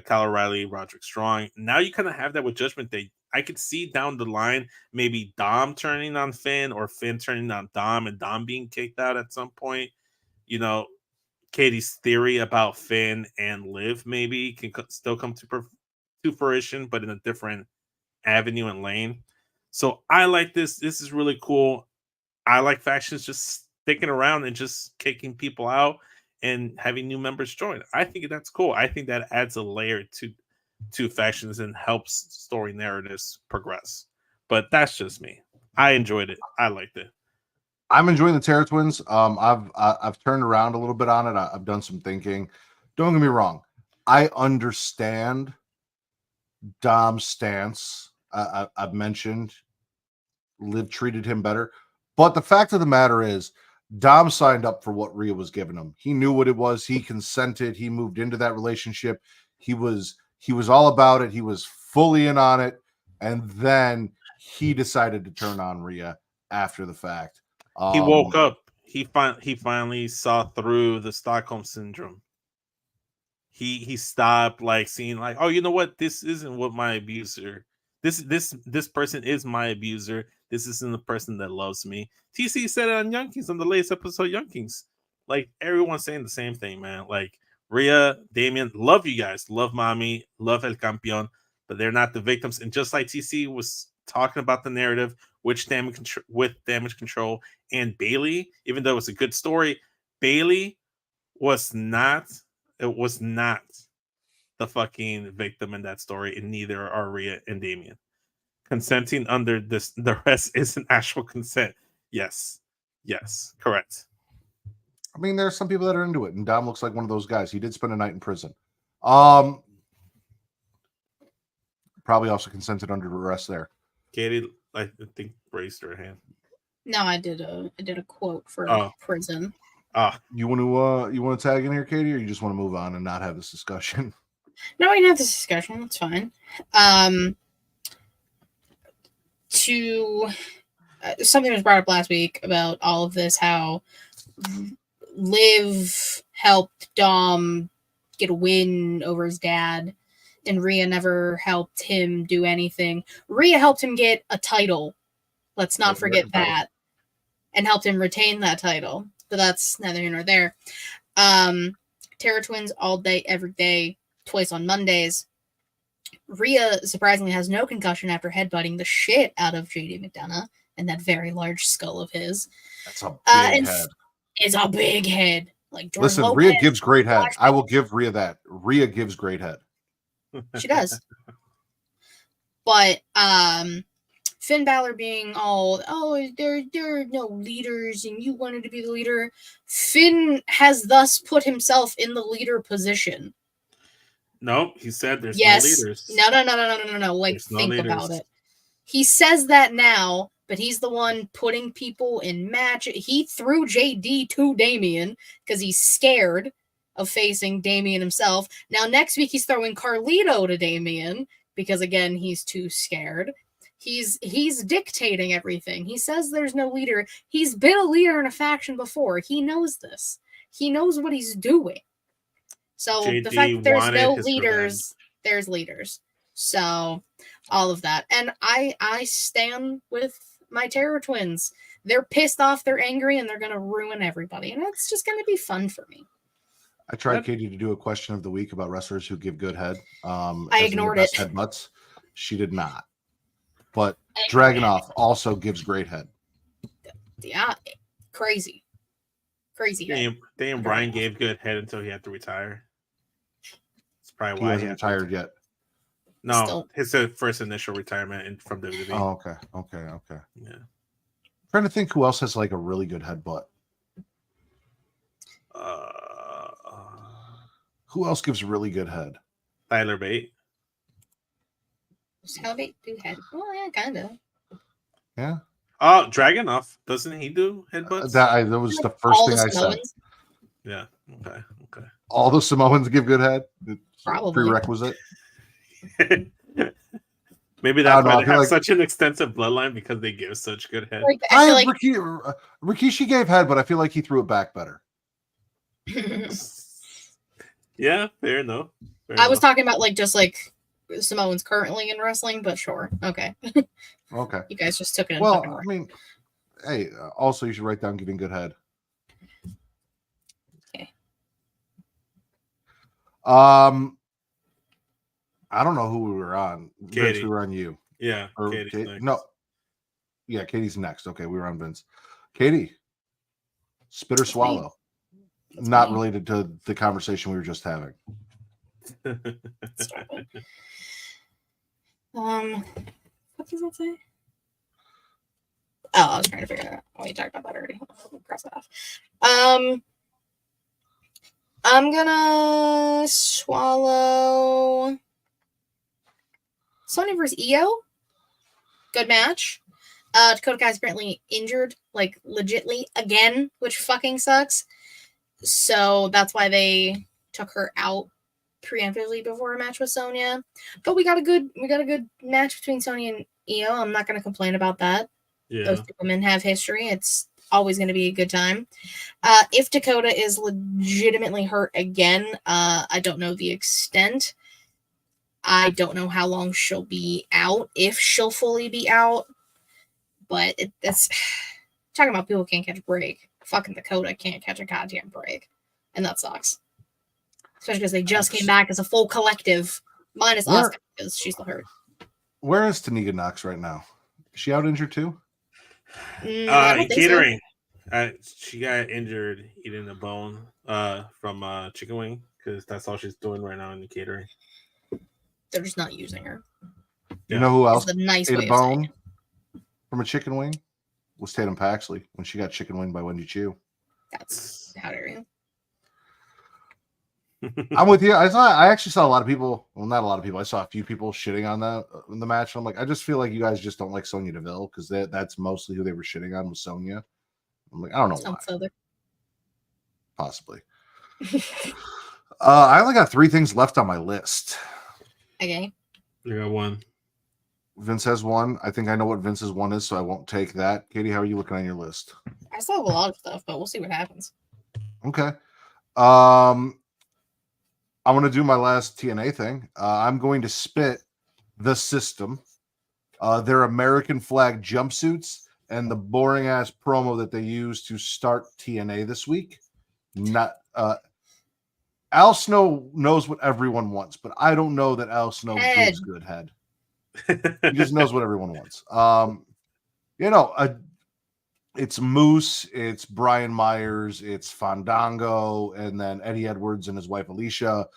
Kyle O'Reilly, Roderick Strong. Now you kind of have that with Judgment Day. I could see down the line maybe Dom turning on Finn or Finn turning on Dom and Dom being kicked out at some point. You know, Katie's theory about Finn and Liv maybe can still come to fruition, but in a different avenue and lane. So I like this. This is really cool. I like factions just sticking around and just kicking people out and having new members join. I think that's cool. I think that adds a layer to factions and helps story narratives progress. But that's just me. I enjoyed it. I liked it. I'm enjoying the Terror Twins. I've turned around a little bit on it. I've done some thinking. Don't get me wrong. I understand Dom's stance. I've mentioned Liv treated him better. But the fact of the matter is, Dom signed up for what Rhea was giving him. He knew what it was. He consented. He moved into that relationship. He was all about it. He was fully in on it. And then he decided to turn on Rhea after the fact. He woke up. He finally saw through the Stockholm syndrome. He stopped like seeing like, oh, you know what? This isn't what my abuser. This person is my abuser. This isn't the person that loves me. TC said it on Young Kings on the latest episode of Young Kings. Like everyone's saying the same thing, man. Like Rhea, Damian, love you guys, love mommy, love El Campeon, but they're not the victims. And just like TC was talking about the narrative, with damage control and Bailey, even though it was a good story, Bailey was not. It was not the fucking victim in that story, and neither are Rhea and Damian. Consenting under this, the rest isn't actual consent. Yes, correct. I mean, there are some people that are into it, and Dom looks like one of those guys. He did spend a night in prison. Probably also consented under arrest there. Katie, I think, raised her hand. No, I did a quote for prison. You want to tag in here, Katie, or you just want to move on and not have this discussion? No, we can have this discussion. That's fine. Something was brought up last week about all of this, how Liv helped Dom get a win over his dad, and Rhea never helped him do anything. Rhea helped him get a title. Let's not forget that. And helped him retain that title. But that's neither here nor there. Terror Twins all day, every day, twice on Mondays. Rhea surprisingly has no concussion after headbutting the shit out of JD McDonough and that very large skull of his. That's a big head. It's a big head. Like Jordan Listen, Lopez, Rhea gives great head. I will give Rhea that. Rhea gives great head. She does. But Finn Balor being all, there are no leaders and you wanted to be the leader. Finn has thus put himself in the leader position. No, he said there's no leaders. No. Like, think about it. He says that now, but he's the one putting people in match. He threw JD to Damian because he's scared of facing Damian himself. Now, next week, he's throwing Carlito to Damian because, again, he's too scared. He's dictating everything. He says there's no leader. He's been a leader in a faction before. He knows this. He knows what he's doing. So JD, the fact that there's no leaders, there's leaders. So all of that. And I stand with my Terror Twins. They're pissed off, they're angry, and they're going to ruin everybody. And it's just going to be fun for me. I tried, Katie, to do a question of the week about wrestlers who give good head. I ignored it. Headbutts. She did not. But Dragunov also gives great head. Yeah, crazy. Crazy head. Damn, Brian gave good head until he had to retire. Probably He why hasn't retired yet. No, Still. his first initial retirement from WWE. Oh, okay. Yeah. Trying to think who else has like a really good headbutt. Who else gives really good head? Tyler Bate. How they do head? Well, yeah, kind of. Yeah. Oh, Dragunov. Doesn't he do headbutts? That was the first All thing the I said. Samoans? Yeah. Okay. All the Samoans give good head. It's Probably. prerequisite. Maybe I that's don't know, why I they feel have like- such an extensive bloodline because they give such good head. Like, I feel like Rikishi gave head, but I feel like he threw it back better. Yeah, fair enough. I was talking about like just like Samoans currently in wrestling, but sure, okay. Okay. You guys just took it. Well, fucking I right. mean, hey, also you should write down giving good head. Okay. I don't know who we were on. Vince, Katie. we were on you. Yeah, Or Katie's next. No. Yeah, Katie's next. Okay, we were on Vince. Katie, spit or swallow? That's Not me. related to the conversation we were just having. Stop it. What does that say? Oh, I was trying to figure it out. Oh, you talked about that already. Cross that off. I'm gonna swallow Sony versus Io. Good match. Dakota Kai's apparently injured, like legitly again, which fucking sucks. So that's why they took her out preemptively before a match with Sonya. But we got a good match between Sonya and Io. I'm not gonna complain about that. Yeah. Those two women have history. It's always going to be a good time. If Dakota is legitimately hurt again, I don't know the extent. I don't know how long she'll be out, if she'll fully be out. But that's talking about people who can't catch a break. Fucking Dakota can't catch a goddamn break. And that sucks. Especially because they just came back as a full collective, minus Asuka, because she's still hurt. Where is Tanika Knox right now? Is she out injured too? I don't think catering. She got injured eating a bone from chicken wing because that's all she's doing right now in the catering. They're just not using her. You know who else It's a nice ate way a of saying bone it. from a chicken wing? Was Tatum Paxley when she got chicken wing by Wendy Chu. That's how dare you. I'm with you. I actually saw a lot of people. Well, not a lot of people. I saw a few people shitting on that in the match. I'm like, I just feel like you guys just don't like Sonya Deville because that's mostly who they were shitting on was Sonya. I'm like, I don't know why. Further. Possibly. I only got 3 things left on my list. Okay. You got one. Vince has one. I think I know what Vince's one is, so I won't take that. Katie, how are you looking on your list? I still have a lot of stuff, but we'll see what happens. Okay. I'm going to do my last TNA thing. I'm going to spit the system, their American flag jumpsuits, and the boring ass promo that they used to start TNA this week. Not Al Snow knows what everyone wants, but I don't know that Al Snow gives good head. He just knows what everyone wants. It's Moose, it's Brian Myers, it's Fandango, and then Eddie Edwards and his wife Alicia.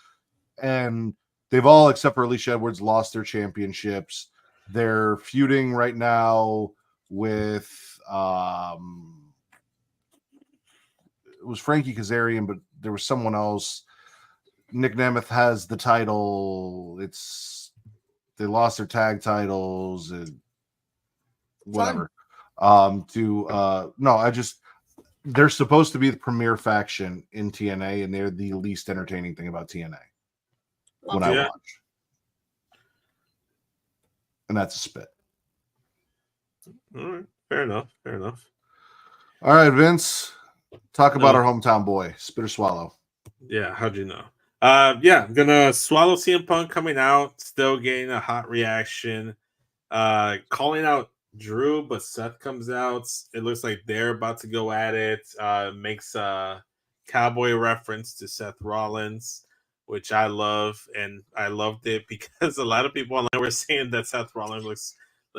And they've all, except for Alicia Edwards, lost their championships. They're feuding right now with it was Frankie Kazarian, but there was someone else. Nick Nemeth has the title. They lost their tag titles and whatever. They're supposed to be the premier faction in TNA, and they're the least entertaining thing about TNA when I watch. And that's a spit. All right. Fair enough. All right, Vince. Talk about our hometown boy. Spit or swallow. Yeah, how'd you know? I'm gonna swallow CM Punk coming out, still getting a hot reaction. Calling out Drew, but Seth comes out. It looks like they're about to go at it. Makes a cowboy reference to Seth Rollins, which I love, and I loved it because a lot of people online were saying that Seth Rollins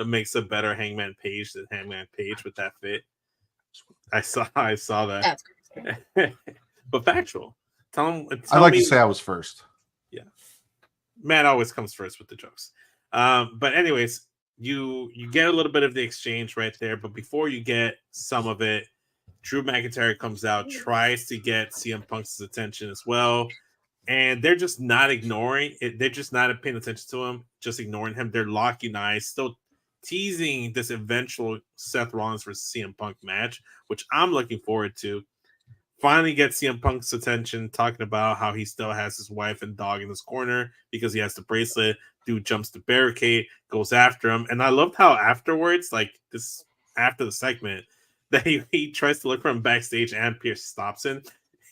makes a better Hangman Page than Hangman Page with that fit. I saw that. That's crazy. But factual. Tell I'd like me, to say I was first. Yeah. man always comes first with the jokes. But anyways, you get a little bit of the exchange right there, but before you get some of it, Drew McIntyre comes out, tries to get CM Punk's attention as well, and they're just not ignoring it. They're just not paying attention to him, just ignoring him. They're locking eyes, still teasing this eventual Seth Rollins versus CM Punk match, which I'm looking forward to. Finally gets CM Punk's attention, talking about how he still has his wife and dog in his corner because he has the bracelet. Dude jumps the barricade, goes after him. And I loved how afterwards, like this after the segment, that he tries to look for him backstage and Pierce stops him.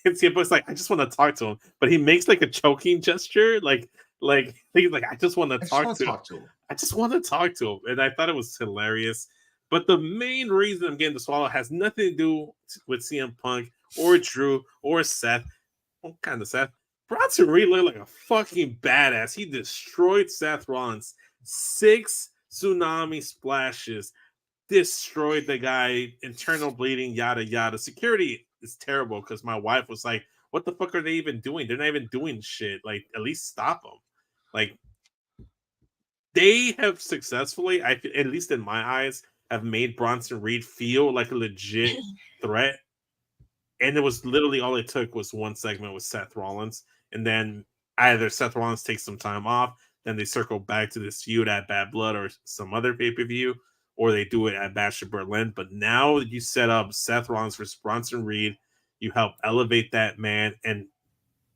And CM Punk's like, I just want to talk to him. But he makes like a choking gesture, like he's like, I just want to talk to him. I just want to talk to him. And I thought it was hilarious. But the main reason I'm getting the swallow has nothing to do with CM Punk or Drew or Seth. What kind of Seth? Bronson Reed looked like a fucking badass. He destroyed Seth Rollins. 6 tsunami splashes. Destroyed the guy. Internal bleeding, yada, yada. Security is terrible because my wife was like, what the fuck are they even doing? They're not even doing shit. Like, at least stop them. Like, they have successfully, at least in my eyes, have made Bronson Reed feel like a legit threat. And it was literally all it took was one segment with Seth Rollins. And then either Seth Rollins takes some time off, then they circle back to this feud at Bad Blood or some other pay-per-view, or they do it at Bash of Berlin. But now you set up Seth Rollins versus Bronson Reed. You help elevate that man and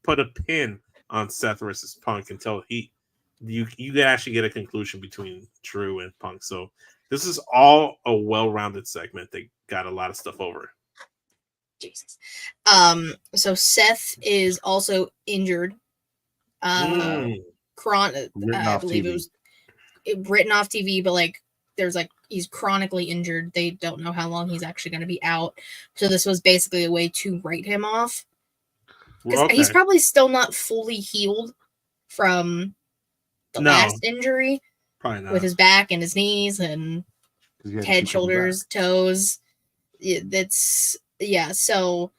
put a pin on Seth versus Punk until you actually get a conclusion between Drew and Punk. So this is all a well-rounded segment. They got a lot of stuff over. Jesus. So Seth is also injured. I believe it was written off TV, but like there's like he's chronically injured. They don't know how long he's actually going to be out. So this was basically a way to write him off. Because he's probably still not fully healed from the last injury. Probably not. With his back and his knees and head, shoulders, toes. So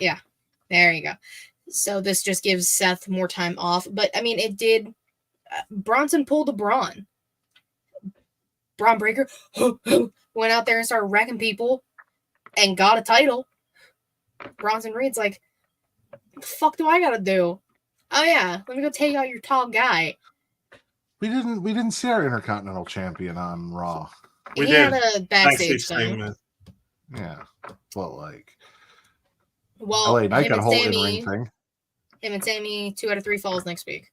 there you go. So this just gives Seth more time off. But, I mean, it did. Bronson pulled a Braun. Braun Breaker went out there and started wrecking people and got a title. Bronson Reed's like, what the fuck do I got to do? Oh, yeah, let me go take out your tall guy. We didn't see our Intercontinental Champion on Raw. He had a backstage thing. Yeah, well, like, LA Knight got a whole in-ring thing. Him and Sammy, 2 out of 3 falls next week.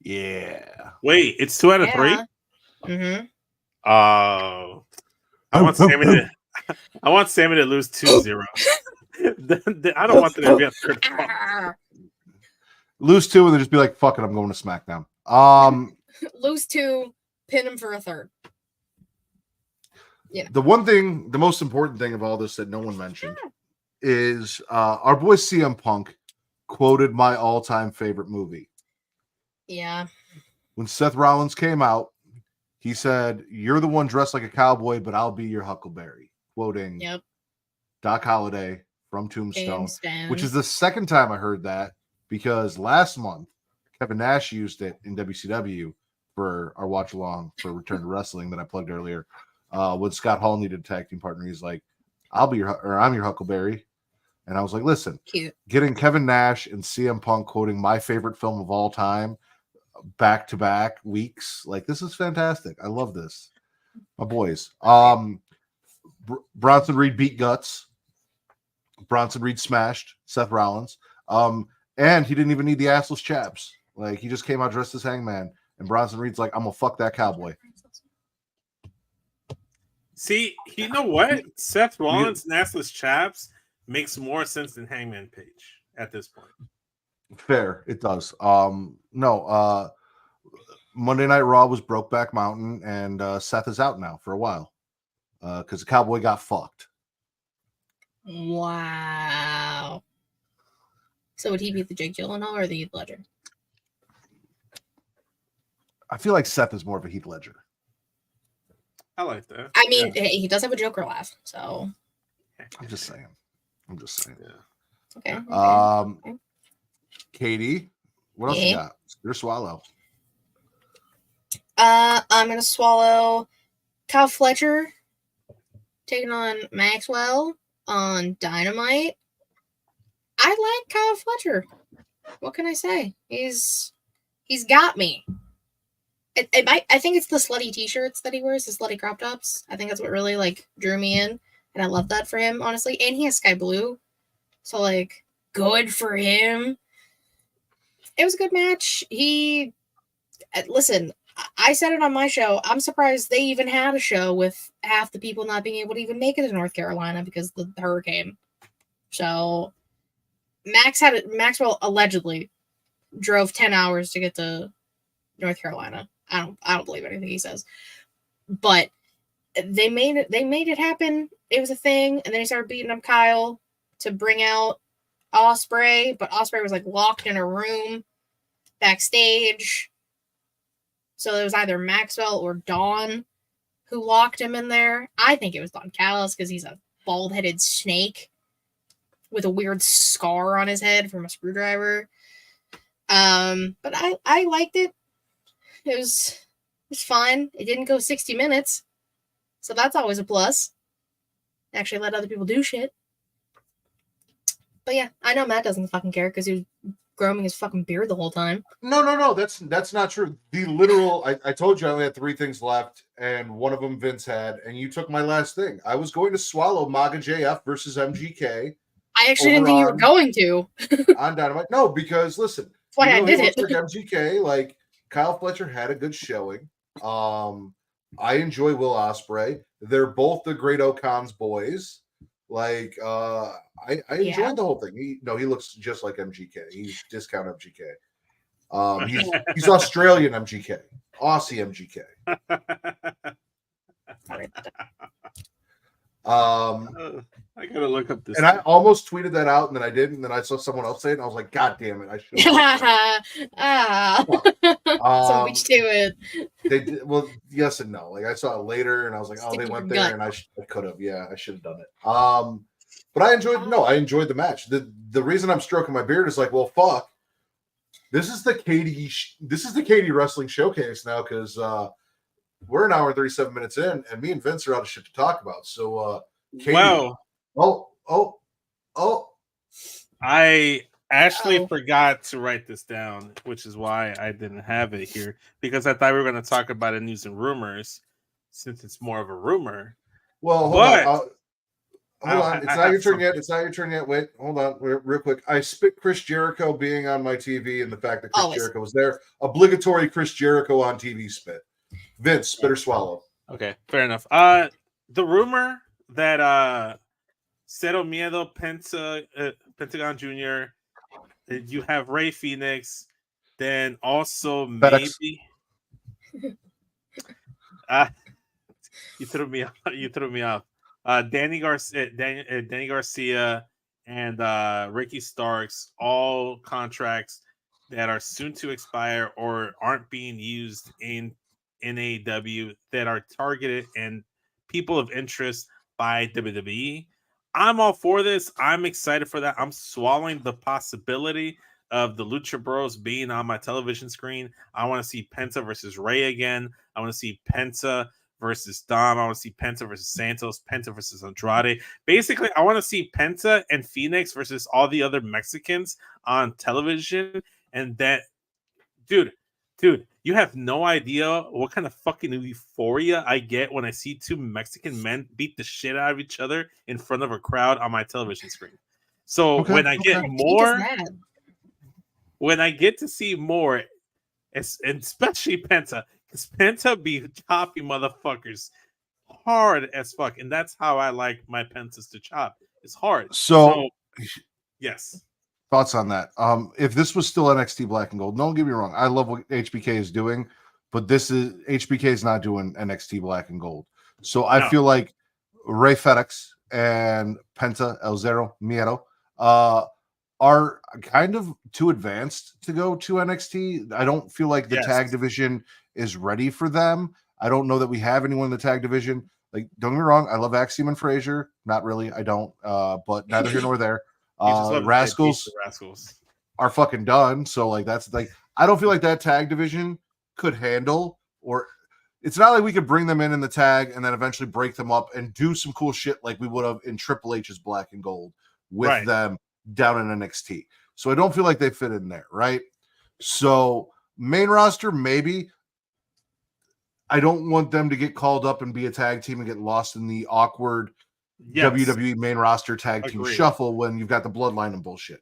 Yeah. Wait, it's 2 out of 3? Mm-hmm. I want Sammy to lose 2-0. I don't want them to be a third fall. Lose 2 and then just be like, fuck it, I'm going to SmackDown. Lose 2, pin him for a third. Yeah. The most important thing of all this that no one mentioned is our boy CM Punk quoted my all-time favorite movie. Yeah. When Seth Rollins came out, he said, "You're the one dressed like a cowboy, but I'll be your Huckleberry." Quoting Doc Holliday from Tombstone, which is the second time I heard that because last month Kevin Nash used it in WCW for our watch-along for Return to Wrestling that I plugged earlier. When Scott Hall needed a tag team partner, he's like, I'm your Huckleberry. And I was like, listen, getting Kevin Nash and CM Punk quoting my favorite film of all time back-to-back weeks, like, this is fantastic. I love this. My boys. Bronson Reed beat Guts. Bronson Reed smashed Seth Rollins. And he didn't even need the assless chaps. Like, he just came out dressed as Hangman. And Bronson Reed's like, I'm going to fuck that cowboy. See, you know what? Seth Rollins and assless chaps makes more sense than Hangman Page at this point. Fair, it does. Monday Night Raw was Brokeback Mountain, and Seth is out now for a while because the cowboy got fucked. Wow. So would he be the Jake Gyllenhaal or the Heath Ledger? I feel like Seth is more of a Heath Ledger. I like that. I mean, he does have a Joker laugh, so. I'm just saying. Yeah. Okay. Katie, What else you Yeah. got? Your swallow. I'm gonna swallow Kyle Fletcher taking on Maxwell on Dynamite. I like Kyle Fletcher. What can I say? He's got me. I think it's the slutty t-shirts that he wears, the slutty crop tops. I think that's what really like drew me in, and I love that for him, honestly. And he has sky blue, so like good for him. It was a good match. Listen, I said it on my show. I'm surprised they even had a show with half the people not being able to even make it to North Carolina because of the hurricane. So Maxwell allegedly drove 10 hours to get to North Carolina. I don't believe anything he says. But they made it happen. It was a thing, and then he started beating up Kyle to bring out Ospreay, but Ospreay was like locked in a room backstage. So it was either Maxwell or Dawn who locked him in there. I think it was Don Callis because he's a bald-headed snake with a weird scar on his head from a screwdriver. But I liked it. It was fun. It didn't go 60 minutes. So that's always a plus. Actually let other people do shit. But yeah, I know Matt doesn't fucking care because he was growing his fucking beard the whole time. No. That's not true. The literal. I told you I only had 3 things left, and one of them Vince had, and you took my last thing. I was going to swallow MAGA JF versus MGK. I actually didn't think you were going to. On Dynamite. No, because listen, that's why I did it. Like MGK, like Kyle Fletcher had a good showing. I enjoy Will Ospreay. They're both the Great O'Con's boys. Like, I enjoyed the whole thing. He looks just like MGK. He's discount MGK. He's Australian MGK, Aussie MGK. I gotta look up this. And I almost tweeted that out, and then I didn't. And then I saw someone else say it, and I was like, "God damn it! I should." So which do it? They did well, yes and no. Like I saw it later, and I was like, "Oh, they went there," and I could have. Yeah, I should have done it. But I enjoyed. No, I enjoyed the match. The reason I'm stroking my beard is like, well, fuck. This is the Katie Wrestling Showcase now because we're an hour and 37 minutes in, and me and Vince are out of shit to talk about. So, Katie, wow. Oh. I actually forgot to write this down, which is why I didn't have it here, because I thought we were going to talk about it in news and rumors, since it's more of a rumor. Well, hold on. It's not your turn yet. It's not your turn yet. Wait, hold on. Real quick. I spit Chris Jericho being on my TV and the fact that Chris Jericho was there. Obligatory Chris Jericho on TV spit. Vince, spit or swallow. Okay, fair enough. The rumor that Cero Miedo, Pentagon Jr., you have Ray Phoenix, then also maybe you threw me off. Danny Garcia and Ricky Starks, all contracts that are soon to expire or aren't being used in AEW that are targeted and people of interest by WWE. I'm all for this. I'm excited for that. I'm swallowing the possibility of the Lucha Bros being on my television screen. I want to see Penta versus Ray again. I want to see Penta versus Dom. I want to see Penta versus Santos, Penta versus Andrade. Basically, I want to see Penta and Phoenix versus all the other Mexicans on television. And that, dude, you have no idea what kind of fucking euphoria I get when I see 2 Mexican men beat the shit out of each other in front of a crowd on my television screen. So when I get to see more, especially Penta, because Penta be chopping motherfuckers hard as fuck, and that's how I like my Pentas to chop. It's hard. So yes. Thoughts on that? If this was still NXT Black and Gold, don't get me wrong, I love what HBK is doing, but HBK is not doing NXT Black and Gold. So I feel like Ray FedEx and Penta El Zero Miedo are kind of too advanced to go to NXT. I don't feel like the tag division is ready for them. I don't know that we have anyone in the tag division. Like, don't get me wrong, I love Axiom and Frazier. Not really, I don't. But neither here nor there. Rascalz. are fucking done. So like that's like I don't feel like that tag division could handle, or it's not like we could bring them in the tag and then eventually break them up and do some cool shit like we would have in Triple H's Black and Gold with them down in NXT. So I don't feel like they fit in there, right? So main roster, maybe. I don't want them to get called up and be a tag team and get lost in the awkward WWE main roster tag team shuffle when you've got the bloodline and bullshit.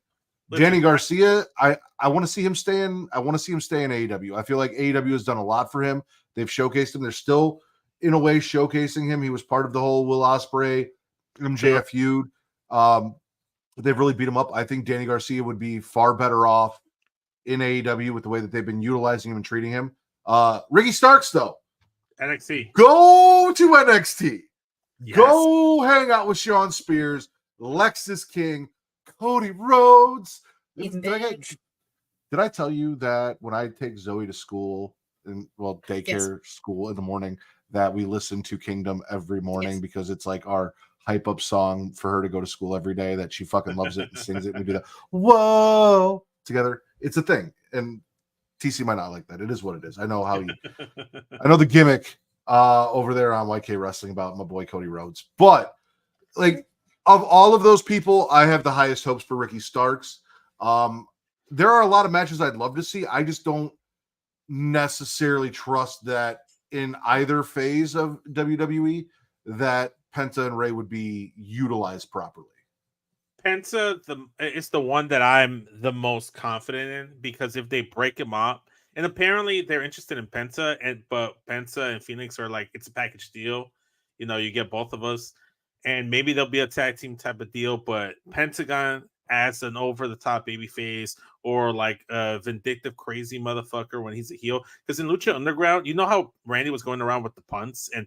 Danny Garcia, I want to see him stay in. I want to see him stay in AEW. I feel like AEW has done a lot for him. They've showcased him. They're still, in a way, showcasing him. He was part of the whole Will Ospreay MJF feud. They've really beat him up. I think Danny Garcia would be far better off in AEW with the way that they've been utilizing him and treating him. Ricky Starks, though. NXT. Go to NXT. Yes. Go hang out with Sean Spears, Lexis King, Cody Rhodes. Did I tell you that when I take Zoe to school, daycare school in the morning, that we listen to Kingdom every morning because it's like our hype up song for her to go to school every day, that she fucking loves it and sings it, and we do that whoa together. It's a thing. And TC might not like that. It is what it is. I know how I know the gimmick over there on YK Wrestling about my boy Cody Rhodes. But like of all of those people, I have the highest hopes for Ricky Starks. There are a lot of matches I'd love to see. I just don't necessarily trust that in either phase of WWE that Penta and Ray would be utilized properly. Penta, it's the one that I'm the most confident in, because if they break him up, and apparently they're interested in Penta, but Penta and Phoenix are like, it's a package deal. You know, you get both of us, and maybe there'll be a tag team type of deal, but Pentagon as an over-the-top babyface, or like a vindictive, crazy motherfucker when he's a heel. Because in Lucha Underground, you know how Randy was going around with the punts and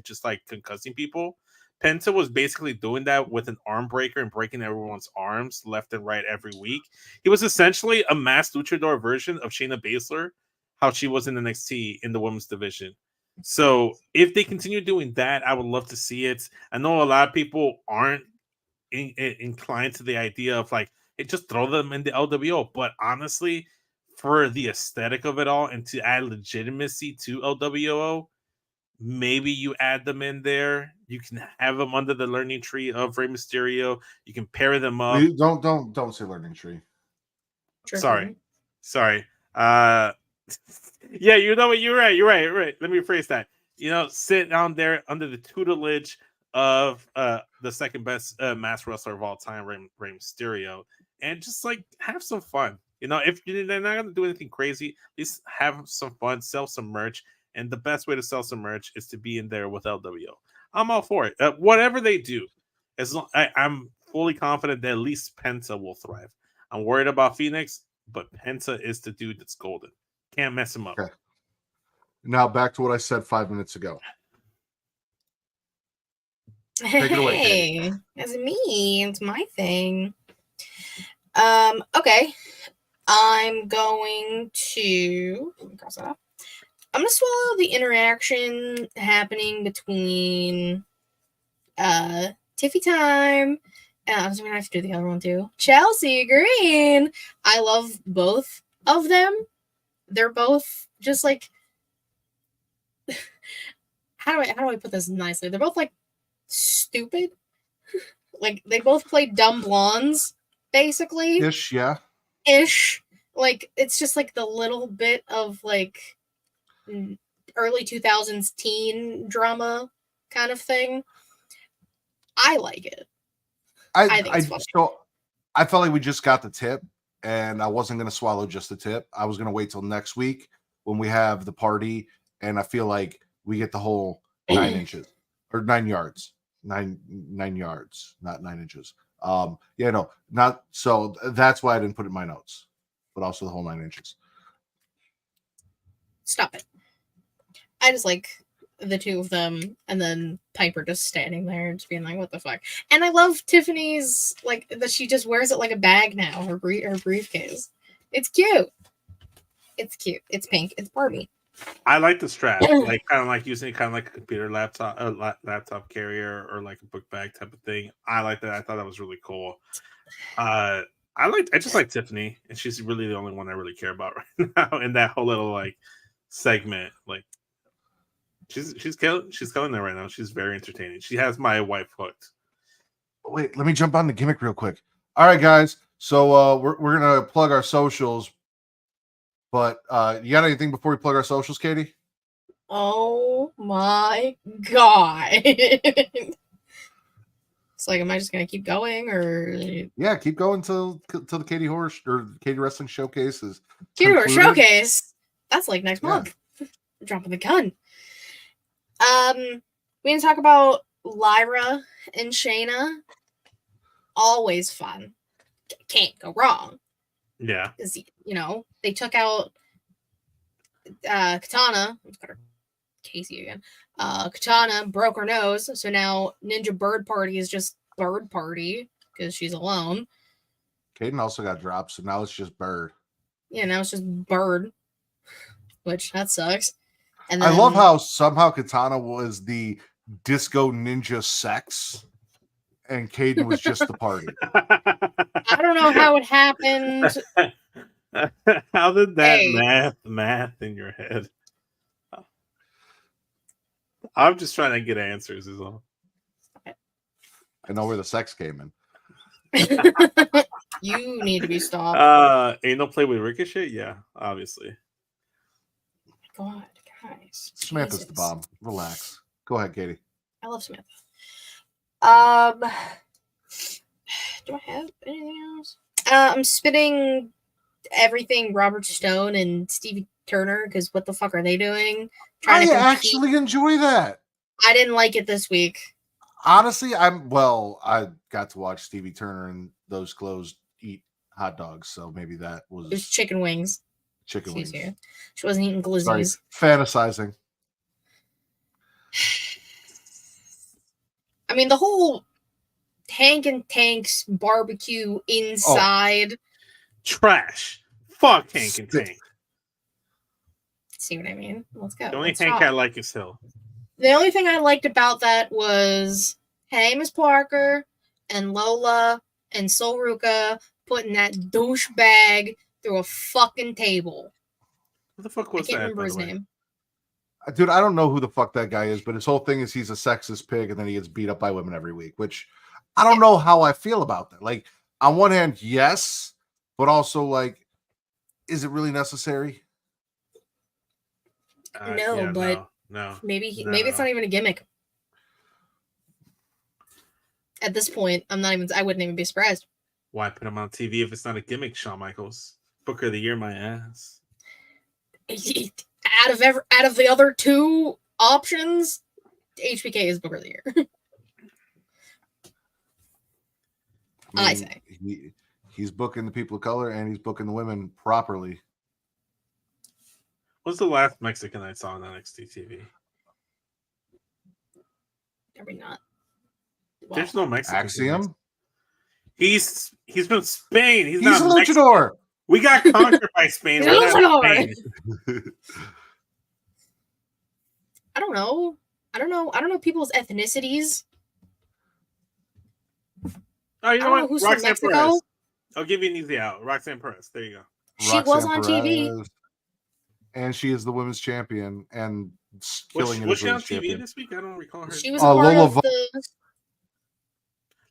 just like concussing people? Penta was basically doing that with an arm breaker and breaking everyone's arms left and right every week. He was essentially a masked luchador version of Shayna Baszler, how she was in NXT in the women's division. So if they continue doing that, I would love to see it. I know a lot of people aren't inclined to the idea of like, hey, just throw them in the LWO. But honestly, for the aesthetic of it all and to add legitimacy to LWO, maybe you add them in there. You can have them under the learning tree of Rey Mysterio. You can pair them up. Don't say learning tree. Sorry. Yeah, you know what? You're right. Let me rephrase that. You know, sit down there under the tutelage of the second best masked wrestler of all time, Rey Mysterio, and just like have some fun. You know, if they're not going to do anything crazy, at least have some fun, sell some merch. And the best way to sell some merch is to be in there with LWO. I'm all for it. Whatever they do, I'm fully confident that at least Penta will thrive. I'm worried about Phoenix, but Penta is the dude that's golden. Can't mess him up. Okay. Now back to what I said 5 minutes ago. Take it away, Hey, that's me. It's my thing. Okay. I'm going to let me cross that off. I'm going to swallow the interaction happening between Tiffy Time, and I'm just going to have to do the other one too. Chelsea Green. I love both of them. They're both just like, how do I put this nicely? They're both like stupid. Like they both play dumb blondes, basically. Ish, yeah. Ish. Like it's just like the little bit of like early 2000s teen drama kind of thing. I like it. I think it's funny. So I felt like we just got the tip, and I wasn't going to swallow just the tip. I was going to wait till next week when we have the party, and I feel like we get the whole 9 inches or 9 yards, 9 yards, not 9 inches. Not so. That's why I didn't put it in my notes, but also the whole 9 inches. Stop it. I just like the two of them, and then Piper just standing there, just being like, "What the fuck?" And I love Tiffany's like that. She just wears it like a bag now. Her briefcase. It's cute. It's cute. It's pink. It's Barbie. I like the strap, like kind of like using it kind of like a computer laptop carrier or like a book bag type of thing. I like that. I thought that was really cool. I just like Tiffany, and she's really the only one I really care about right now in that whole little like segment. Like she's killing it right now. She's very entertaining. She has my wife hooked. Wait, let me jump on the gimmick real quick. All right, guys. So we're gonna plug our socials, but you got anything before we plug our socials, Katie? Oh my god! It's like, am I just gonna keep going, or Yeah, keep going till the Katie Horror or Katie Wrestling Showcase is Katie Horror concluded. Showcase? That's like next month. Dropping the gun. We can talk about Lyra and Shayna. Always fun. Can't go wrong. Yeah, Because, they took out Katana. Let's got her Casey again. Katana broke her nose, so now Ninja Bird Party is just Bird Party because she's alone. Kaden also got dropped, so now it's just Bird. Yeah, now it's just Bird, which that sucks. And then, I love how somehow Katana was the disco ninja sex, and Caden was just the party. I don't know how it happened. How did that math in your head? I'm just trying to get answers, is all. I know where the sex came in. You need to be stopped. Anal play with Ricochet? Yeah, obviously. God, guys. Samantha's Jesus. the bomb. Relax. Go ahead, Katie. I love Samantha. Do I have anything else? I'm spitting everything Robert Stone and Stevie Turner, because what the fuck are they doing? I to actually enjoy that. I didn't like it this week. Honestly, I got to watch Stevie Turner and those clothes eat hot dogs, so maybe that was It was chicken wings. chicken She's wings. here. She wasn't eating Sorry, glizzies. fantasizing. I mean, the whole Hank and Tank's barbecue inside. Trash. Fuck Hank and Tank. See what I mean? Let's go. The only Let's Hank talk. I like is Hill. The only thing I liked about that was Miss Parker and Lola and Solruka putting that douchebag through a fucking table. What the fuck I was can't that? remember by his the way? name. Dude, I don't know who the fuck that guy is, but his whole thing is he's a sexist pig and then he gets beat up by women every week, which I don't know how I feel about that. Like, on one hand, yes, but also, like, is it really necessary? No, but no. maybe it's not even a gimmick. At this point, I wouldn't even be surprised. Why put him on TV if it's not a gimmick, Shawn Michaels? Booker of the Year, my ass. Out of the other two options, HBK is Booker of the Year. I say. He's booking the people of color and he's booking the women properly. What's the last Mexican I saw on NXT TV? Maybe not. Wow. There's no Mexican. Axiom? He's from Spain. He's He's not a Mexican. luchador. We got conquered by Spain. He's a We're not luchador. Spain. I don't know people's ethnicities. Oh, you know I don't know what? who's from Roxanne Mexico. Perez. I'll give you an easy out. Roxanne Perez. There you go. She was on TV. Perez, and she is the women's champion and killing it Was as she on women's TV champion. this week? I don't recall her. She was a part Lola of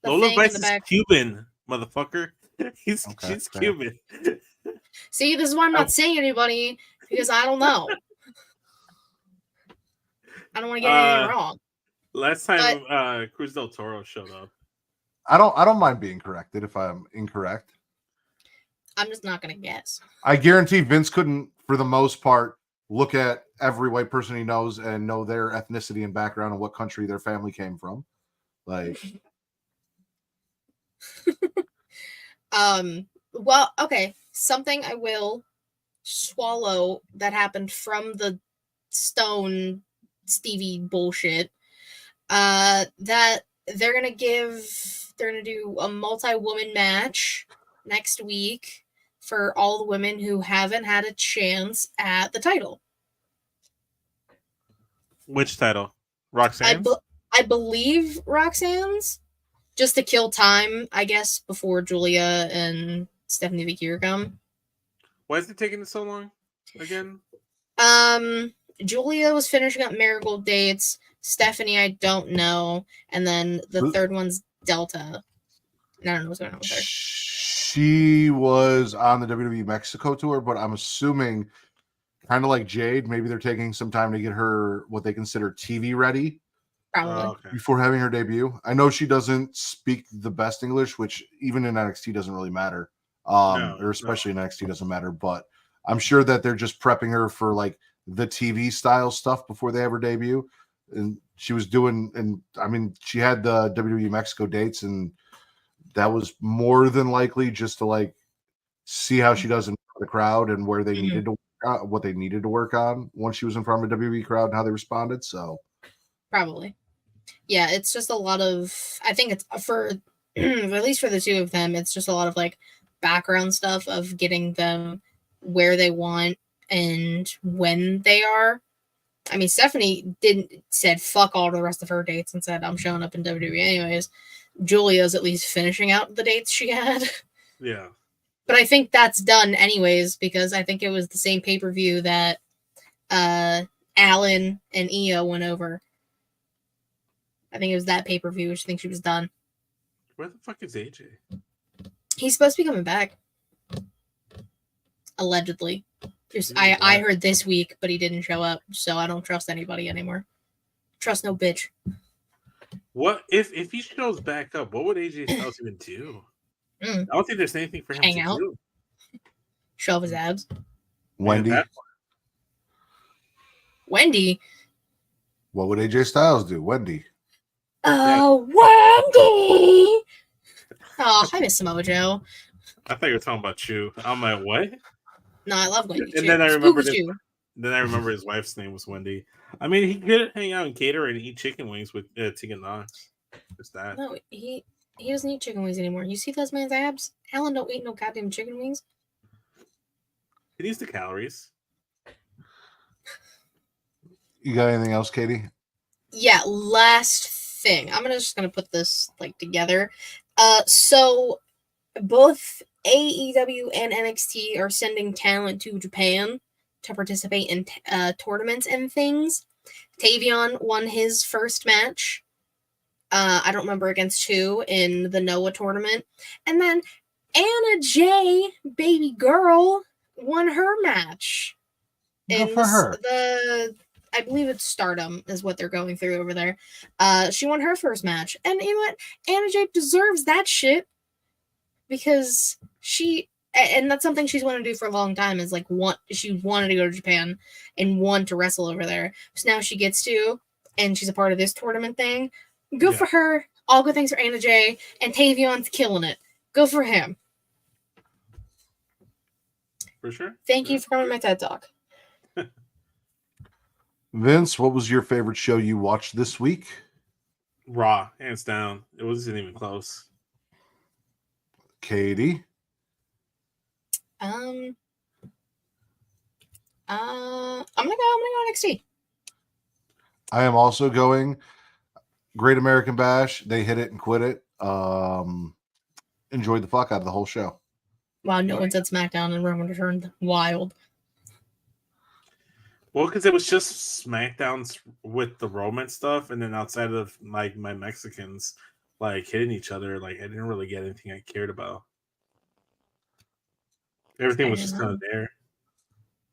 the Lola thing in Vice the is back. Cuban, motherfucker. She's Okay, fair. Cuban. See, this is why I'm not saying anybody, because I don't know. I don't want to get anything wrong. Last time Cruz del Toro showed up. I don't mind being corrected if I'm incorrect. I'm just not gonna guess. I guarantee Vince couldn't, for the most part, look at every white person he knows and know their ethnicity and background and what country their family came from. Like, well, okay. Something I will swallow that happened from the Stone Stevie bullshit. That they're gonna do a multi-woman match next week for all the women who haven't had a chance at the title. Which title? Roxanne? I believe Roxanne's. just to kill time, I guess, before Julia and Stephanie Vakir come. Why is it taking so long again? Julia was finishing up Marigold dates. Stephanie, I don't know. And then the third one's Delta. I don't know what's going on with her. She was on the WWE Mexico tour, but I'm assuming, kind of like Jade, maybe they're taking some time to get her what they consider TV ready. Probably. Before having her debut. I know she doesn't speak the best English, which even in NXT doesn't really matter. Or especially in NXT doesn't matter, but I'm sure that they're just prepping her for like the TV style stuff before they have her debut. And she was doing, and I mean, she had the WWE Mexico dates, and that was more than likely just to like see how she does in the crowd and where they needed to what they needed to work on once she was in front of a WWE crowd and how they responded. So probably. Yeah, it's just a lot of, I think it's for, at least for the two of them, it's just a lot of like background stuff of getting them where they want and when they are. I mean, Stephanie said fuck all to the rest of her dates and said, I'm showing up in WWE anyways. Julia's at least finishing out the dates she had. Yeah. But I think that's done anyways, because I think it was the same pay-per-view that Alan and Io went over. I think it was that pay-per-view, which I think she was done. Where the fuck is AJ? He's supposed to be coming back. Allegedly. I heard this week, but he didn't show up, so I don't trust anybody anymore. Trust no bitch. What if he shows back up? What would AJ Styles even do? I don't think there's anything for him Hang to out. do. Show off his abs. Wendy. Wendy. What would AJ Styles do? Wendy. Oh, Wendy! Oh, I miss Samoa Joe. I thought you were talking about Chew. I'm like, what? No, I love Wendy. And then I remember his wife's name was Wendy. I mean, he could hang out and cater and eat chicken wings with Tegan Knox. Just that. No, he doesn't eat chicken wings anymore. You see those man's abs? Alan don't eat no goddamn chicken wings. He needs the calories. You got anything else, Katie? Yeah, last thing. I'm just gonna put this like together. So both AEW and NXT are sending talent to Japan to participate in tournaments and things. Tavion won his first match. I don't remember against who in the Noah tournament. And then Anna Jay, baby girl, won her match. Good for her. I believe it's Stardom is what they're going through over there. She won her first match. And you know what? Anna Jay deserves that shit. Because and that's something she's wanted to do for a long time, is like she wanted to go to Japan and want to wrestle over there. So now she gets to, and she's a part of this tournament thing. Good for her. All good things for Anna Jay. And Tavion's killing it. Go for him. For sure. Thank you for coming to my TED Talk. Vince, what was your favorite show you watched this week? Raw, hands down. It wasn't even close. Katie? I'm gonna go NXT. I am also going Great American Bash. They hit it and quit it. Enjoyed the fuck out of the whole show. Wow, no one said SmackDown and Roman returned. Wild. Well, because it was just SmackDowns with the Roman stuff, and then outside of like my Mexicans like hitting each other, like I didn't really get anything I cared about. Everything was just kind of there.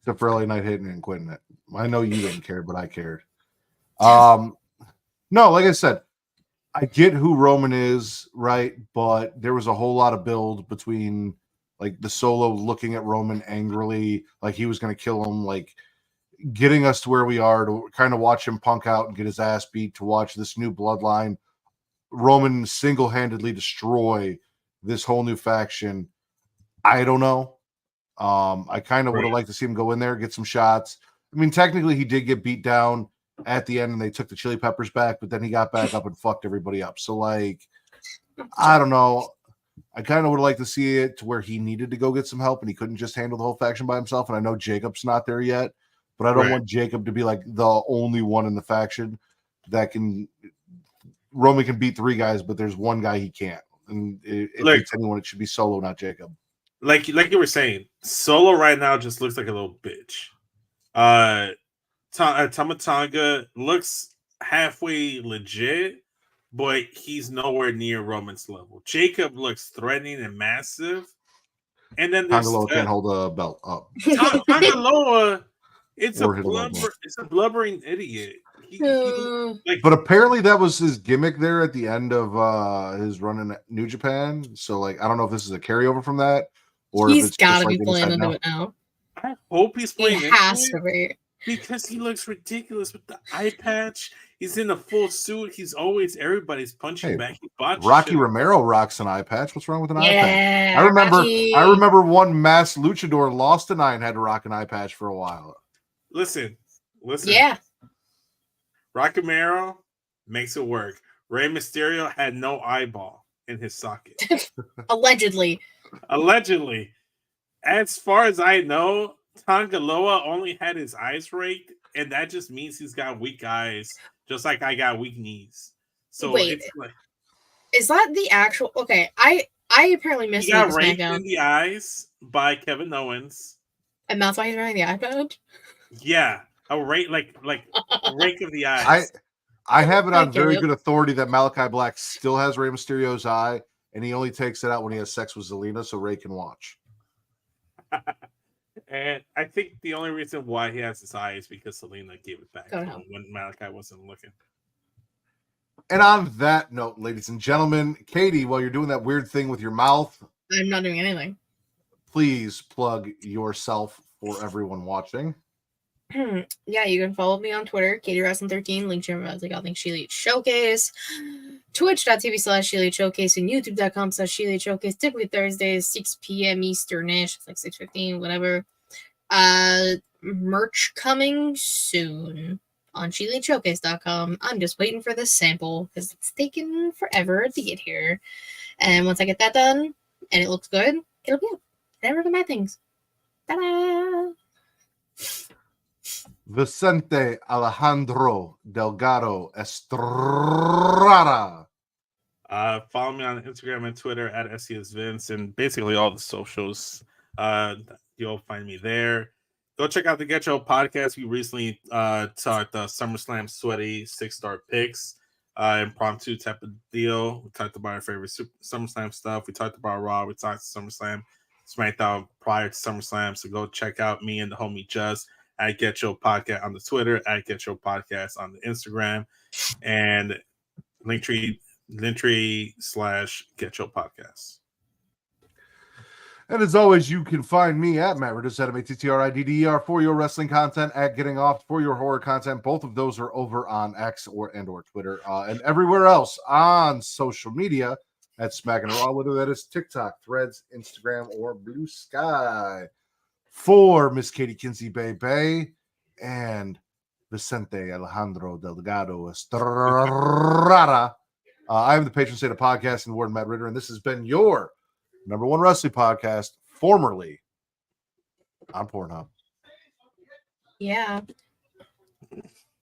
Except for LA Knight hitting it and quitting it. I know you didn't care, but I cared. No, like I said, I get who Roman is, right? But there was a whole lot of build between like the Solo looking at Roman angrily, like he was going to kill him, like getting us to where we are to kind of watch him punk out and get his ass beat, to watch this new bloodline. Roman single-handedly destroy this whole new faction. I don't know. I kind of would have liked to see him go in there, get some shots. I mean, technically he did get beat down at the end and they took the chili peppers back, but then he got back up and fucked everybody up. So like, I don't know. I kind of would like to see it to where he needed to go get some help and he couldn't just handle the whole faction by himself. And I know Jacob's not there yet, but I don't want Jacob to be like the only one in the faction that can Roman can beat 3 guys, but there's one guy he can't. And if it's anyone, it should be Solo, not Jacob. Like you were saying, Solo right now just looks like a little bitch. Tama Tonga looks halfway legit, but he's nowhere near Roman's level. Jacob looks threatening and massive. And then there's Tangaloa can't hold a belt up. Tangaloa, it's a blubbering idiot. But apparently that was his gimmick there at the end of his run in New Japan. So like I don't know if this is a carryover from that or he's if it's gotta just be playing into it now. I hope he's playing It has to be. Because he looks ridiculous with the eye patch. He's in a full suit. He's always everybody's punching back. Rocky Romero rocks an eye patch. What's wrong with an eye patch? Rocky. I remember one masked luchador lost an eye and had to rock an eye patch for a while. Listen. Yeah. Rocky Romero makes it work. Rey Mysterio had no eyeball in his socket. Allegedly. As far as I know, Tangaloa only had his eyes raked, and that just means he's got weak eyes, just like I got weak knees. So wait, is that the actual? Okay, I apparently missed. He got raked in the eyes by Kevin Owens, and that's why he's wearing the eye patch. Yeah, a rake like a rake of the eyes. I have it on very good authority that Malachi Black still has Rey Mysterio's eye, and he only takes it out when he has sex with Zelina, so Rey can watch. And I think the only reason why he has his eye is because Selena gave it back when Malachi wasn't looking. And on that note, ladies and gentlemen, Katie, while you're doing that weird thing with your mouth, I'm not doing anything. Please plug yourself for everyone watching. Yeah, you can follow me on Twitter, KatieRasson13, link to my link She Elite Showcase, twitch.tv/She Elite Showcase, and youtube.com/She Elite Showcase, typically Thursdays, 6 p.m. Eastern-ish, it's like 6:15, whatever. Merch coming soon on SheEliteShowcase.com. I'm just waiting for this sample because it's taken forever to get here. And once I get that done and it looks good, it'll be up. Never do my things. Ta-da! Vicente Alejandro Delgado Estrada. Follow me on Instagram and Twitter at SESVince and basically all the socials. You'll find me there. Go check out the Get Yo podcast. We recently talked SummerSlam sweaty 6-star picks, impromptu type of deal. We talked about our favorite SummerSlam stuff. We talked about Raw. We talked SummerSlam, SmackDown prior to SummerSlam. So go check out me and the homie Just at Get Yo Podcast on the Twitter, at Get Yo Podcast on the Instagram, and Linktree/Get Yo Podcast. And as always, you can find me at Matt Riddis, at MATTRIDDER, for your wrestling content, at Getting Off for your horror content. Both of those are over on X or Twitter, and everywhere else on social media at Smackin It Raw, whether that is TikTok, Threads, Instagram, or Blue Sky. For Miss Katie Kinsey Bay and Vicente Alejandro Delgado Estrada, I am the patron saint of podcasting, the Word Matt Ritter, and this has been your #1 wrestling podcast, formerly on Pornhub. Yeah.